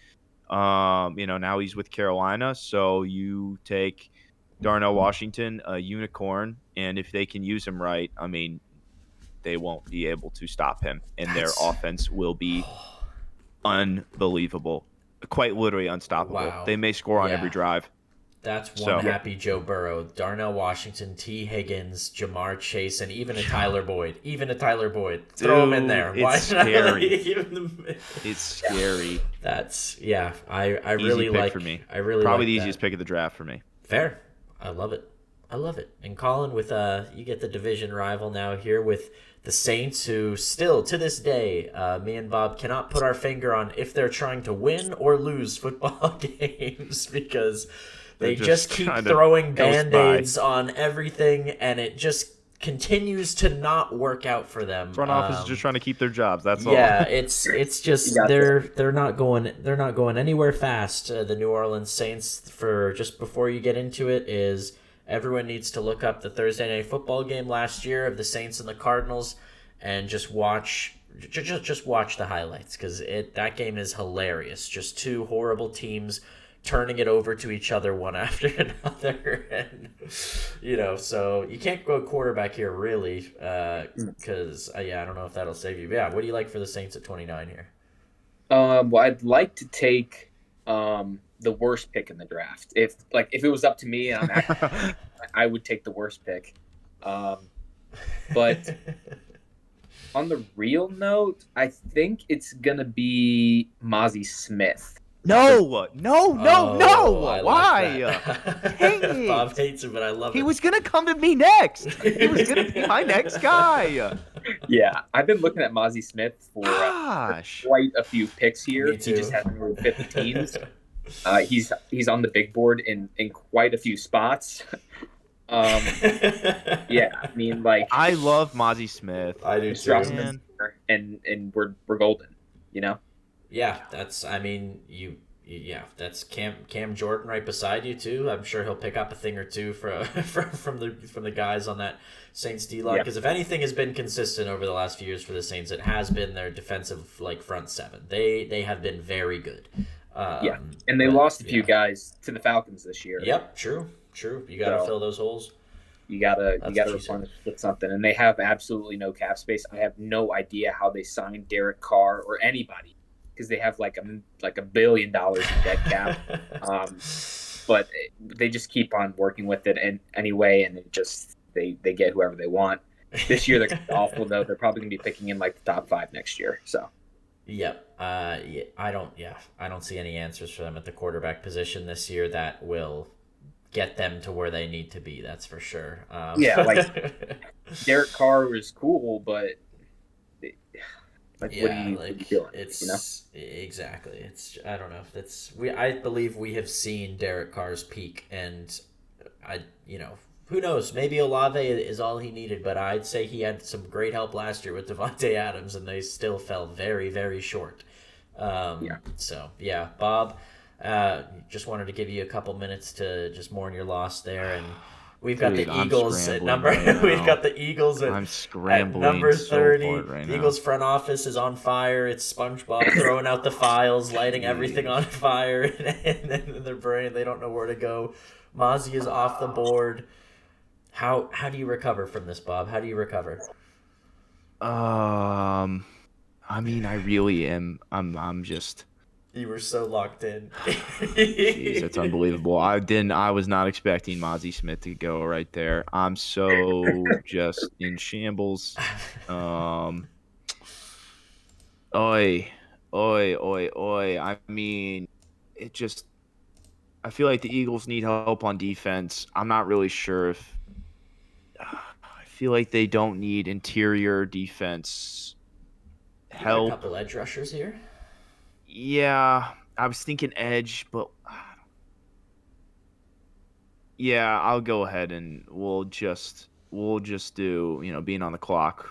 Now he's with Carolina, so you take Darnell Washington, a unicorn, and if they can use him right, I mean, they won't be able to stop him, and their offense will be unbelievable, quite literally unstoppable. Wow. They may score on every drive. That's one happy Joe Burrow, Darnell Washington, T. Higgins, Jamar Chase, and even a Tyler Boyd. Throw him in there. It's scary. It's scary. That's I really pick like. For me. I really probably like the that. easiest pick of the draft for me. Fair. I love it. And Colin, with you get the division rival now here with the Saints, who still to this day, me and Bob cannot put our finger on if they're trying to win or lose football games, because they just keep throwing Band-Aids on everything, and it just continues to not work out for them. Front office is just trying to keep their jobs. That's all. Yeah, it's just they're not going anywhere fast. The New Orleans Saints, for just before you get into it, is everyone needs to look up the Thursday Night Football game last year of the Saints and the Cardinals, and just watch the highlights, because that game is hilarious. Just two horrible teams turning it over to each other one after another, and so you can't go quarterback here really, because I don't know if that'll save you. But yeah, what do you like for the Saints at 29 here? Well, I'd like to take the worst pick in the draft. If it was up to me, and I would take the worst pick. But on the real note, I think it's gonna be Mozzie Smith. No! I Why? Like Dang it. Bob hates him, but I love it. He was going to come to me next. He was going to be my next guy. Yeah, I've been looking at Mozzie Smith for quite a few picks here. He just hasn't really fit the teams. He's on the big board in quite a few spots. Yeah, I mean, I love Mozzie Smith. I do too. And we're golden, Yeah, that's Cam Jordan right beside you too. I'm sure he'll pick up a thing or two from the guys on that Saints D-line, because if anything has been consistent over the last few years for the Saints, it has been their defensive front seven. They have been very good. And they lost a few guys to the Falcons this year. Yep, true. You got to fill those holes. You gotta replenish with something, and they have absolutely no cap space. I have no idea how they signed Derek Carr or anybody, because they have like $1 billion in dead cap. But they just keep on working with it anyway, and it just they get whoever they want. This year they're gonna be awful though. They're probably gonna be picking in the top 5 next year. So. Yep. I don't see any answers for them at the quarterback position this year that will get them to where they need to be. That's for sure. Derek Carr was cool, but what are you doing? Exactly. It's I don't know. I believe we have seen Derek Carr's peak, and who knows? Maybe Olave is all he needed, but I'd say he had some great help last year with Devontae Adams, and they still fell very, very short. So yeah, Bob, just wanted to give you a couple minutes to just mourn your loss there, and we've got the Eagles at number. We've got the Eagles at number 30. The Eagles front office is on fire. It's SpongeBob throwing out the files, lighting everything on fire, and then in their brain they don't know where to go. Mozzie is off the board. How do you recover from this, Bob? How do you recover? Um, I mean, I really am. I'm just. You were so locked in. Jeez, that's unbelievable. I was not expecting Mozzie Smith to go right there. I'm so just in shambles. Um, oi, oi. I mean, it just. I feel like the Eagles need help on defense. I'm not really sure if. I feel like they don't need interior defense You got a help. couple edge rushers here. Yeah, I was thinking edge, but yeah, I'll go ahead and we'll just do, being on the clock.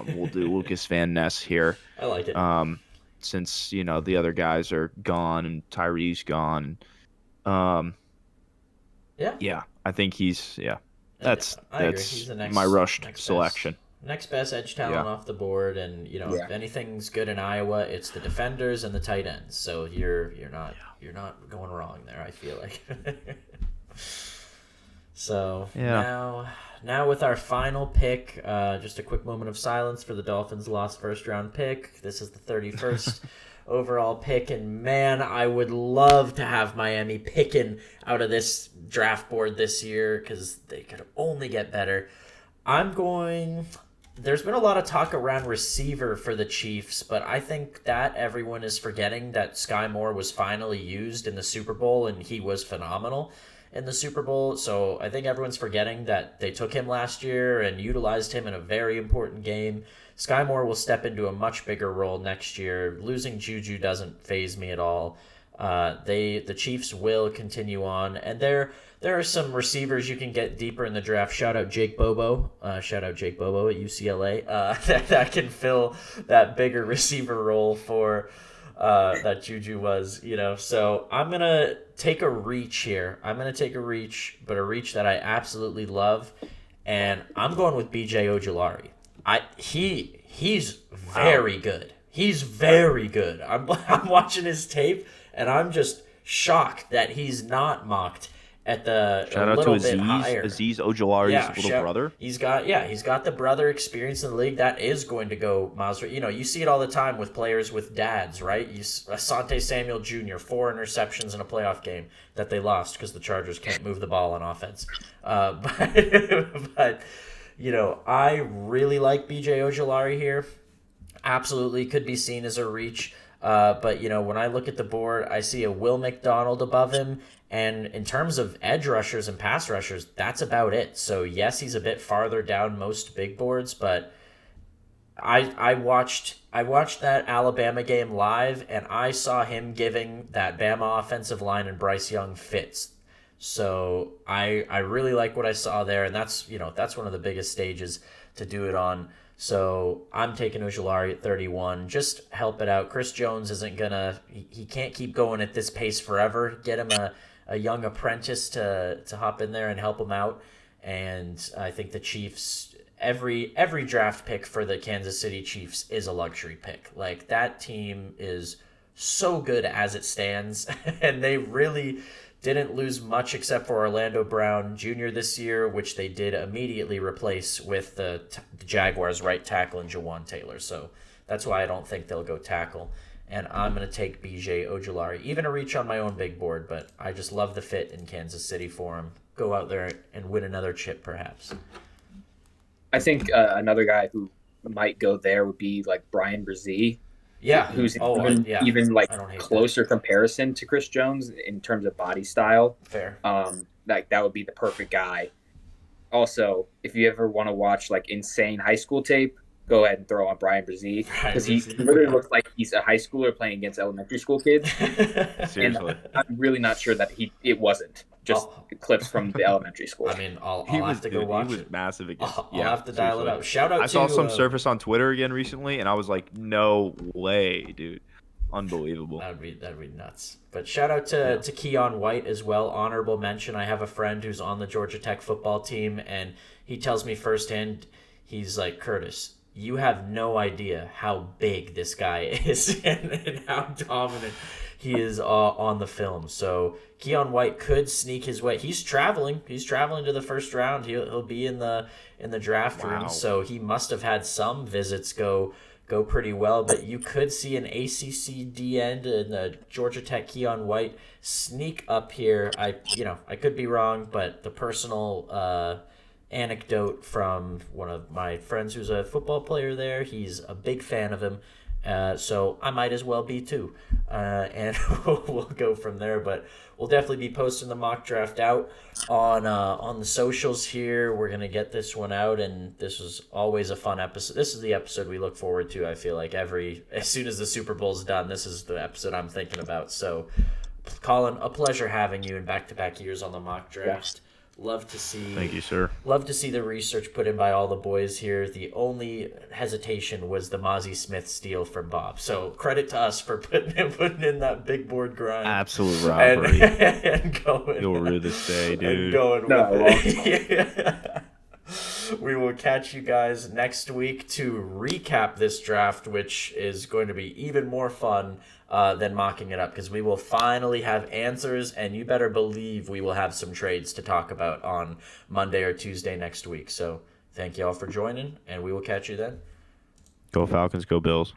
We'll do Lucas Van Ness here. I like it. Since, the other guys are gone and Tyree's gone. Um, Yeah, yeah, I think yeah. and That's I agree. He's that's the my rushed next best selection. next best edge talent Yeah. off the board. And Yeah. if anything's good in Iowa, it's the defenders and the tight ends. So you're not going wrong there. I feel like. So Yeah. now with our final pick, just a quick moment of silence for the Dolphins' lost first round pick. This is the 31st overall pick, and man, I would love to have Miami picking out of this draft board this year because they could only get better. I'm going. There's been a lot of talk around receiver for the Chiefs, but I think that everyone is forgetting that Sky Moore was finally used in the Super Bowl and he was phenomenal in the Super Bowl. So I think everyone's forgetting that they took him last year and utilized him in a very important game. Sky Moore will step into a much bigger role next year. Losing Juju doesn't faze me at all. The Chiefs will continue on, and there are some receivers you can get deeper in the draft. Shout out Jake Bobo. Shout out Jake Bobo at UCLA. That can fill that bigger receiver role for that Juju was. So I'm gonna take a reach here. I'm gonna take a reach, but a reach that I absolutely love, and I'm going with BJ Ojulari. He's very good. He's very good. I'm watching his tape, and I'm just shocked that he's not mocked at the a Shout out to little bit higher. Aziz Ojulari's little brother. He's got the brother experience in the league that is going to go miles. You see it all the time with players with dads, right? Asante Samuel Jr. 4 interceptions in a playoff game that they lost because the Chargers can't move the ball on offense. But I really like BJ Ojulari here. Absolutely could be seen as a reach. But when I look at the board, I see a Will McDonald above him. And in terms of edge rushers and pass rushers, that's about it. So yes, he's a bit farther down most big boards, but I watched that Alabama game live, and I saw him giving that Bama offensive line and Bryce Young fits. So I really like what I saw there, and that's one of the biggest stages to do it on. So I'm taking Ojulari at 31. Just help it out. Chris Jones isn't gonna. He can't keep going at this pace forever. Get him a young apprentice to hop in there and help him out. And I think the Chiefs, every draft pick for the Kansas City Chiefs is a luxury pick. Like, that team is so good as it stands, and they really didn't lose much except for Orlando Brown Jr. this year, which they did immediately replace with the Jaguars' right tackle and Jawan Taylor. So that's why I don't think they'll go tackle. And I'm going to take BJ Ojulari. Even a reach on my own big board, but I just love the fit in Kansas City for him. Go out there and win another chip, perhaps. I think another guy who might go there would be like Brian Brzee. Yeah. Who's even like closer comparison to Chris Jones in terms of body style. Fair. Like that would be the perfect guy. Also, if you ever want to watch like insane high school tape, go ahead and throw on Brian Brzee because he literally looks like he's a high schooler playing against elementary school kids. Seriously. And I'm really not sure that it wasn't just clips from the elementary school. I mean, I'll have to go watch it. He was massive against. I'll have to dial it up. Shout out I saw some surface on Twitter again recently, and I was like, no way, dude. Unbelievable. That'd be nuts. But shout out to Keon White as well. Honorable mention. I have a friend who's on the Georgia Tech football team, and he tells me firsthand, he's like, Curtis, you have no idea how big this guy is and how dominant he is on the film. So Keon White could sneak his way. He's traveling. He's traveling to the first round. He'll be in the draft room. Wow. So he must have had some visits go pretty well. But you could see an ACC D end and the Georgia Tech Keon White sneak up here. I could be wrong, but the personal anecdote from one of my friends who's a football player there. He's a big fan of him. So I might as well be too. And we'll go from there. But we'll definitely be posting the mock draft out on the socials here. We're going to get this one out. And this was always a fun episode. This is the episode we look forward to. I feel like as soon as the Super Bowl's done, this is the episode I'm thinking about. So Colin, a pleasure having you in back-to-back years on the mock draft. Yeah. Love to see. Thank you, sir. Love to see the research put in by all the boys here. The only hesitation was the Mozzie Smith steal from Bob. So credit to us for putting in that big board grind. Absolute robbery. And going. You'll rue this day, dude. And going No, with it. Yeah. We will catch you guys next week to recap this draft, which is going to be even more fun than mocking it up, because we will finally have answers, and you better believe we will have some trades to talk about on Monday or Tuesday next week. So thank you all for joining, and we will catch you then. Go Falcons, go Bills.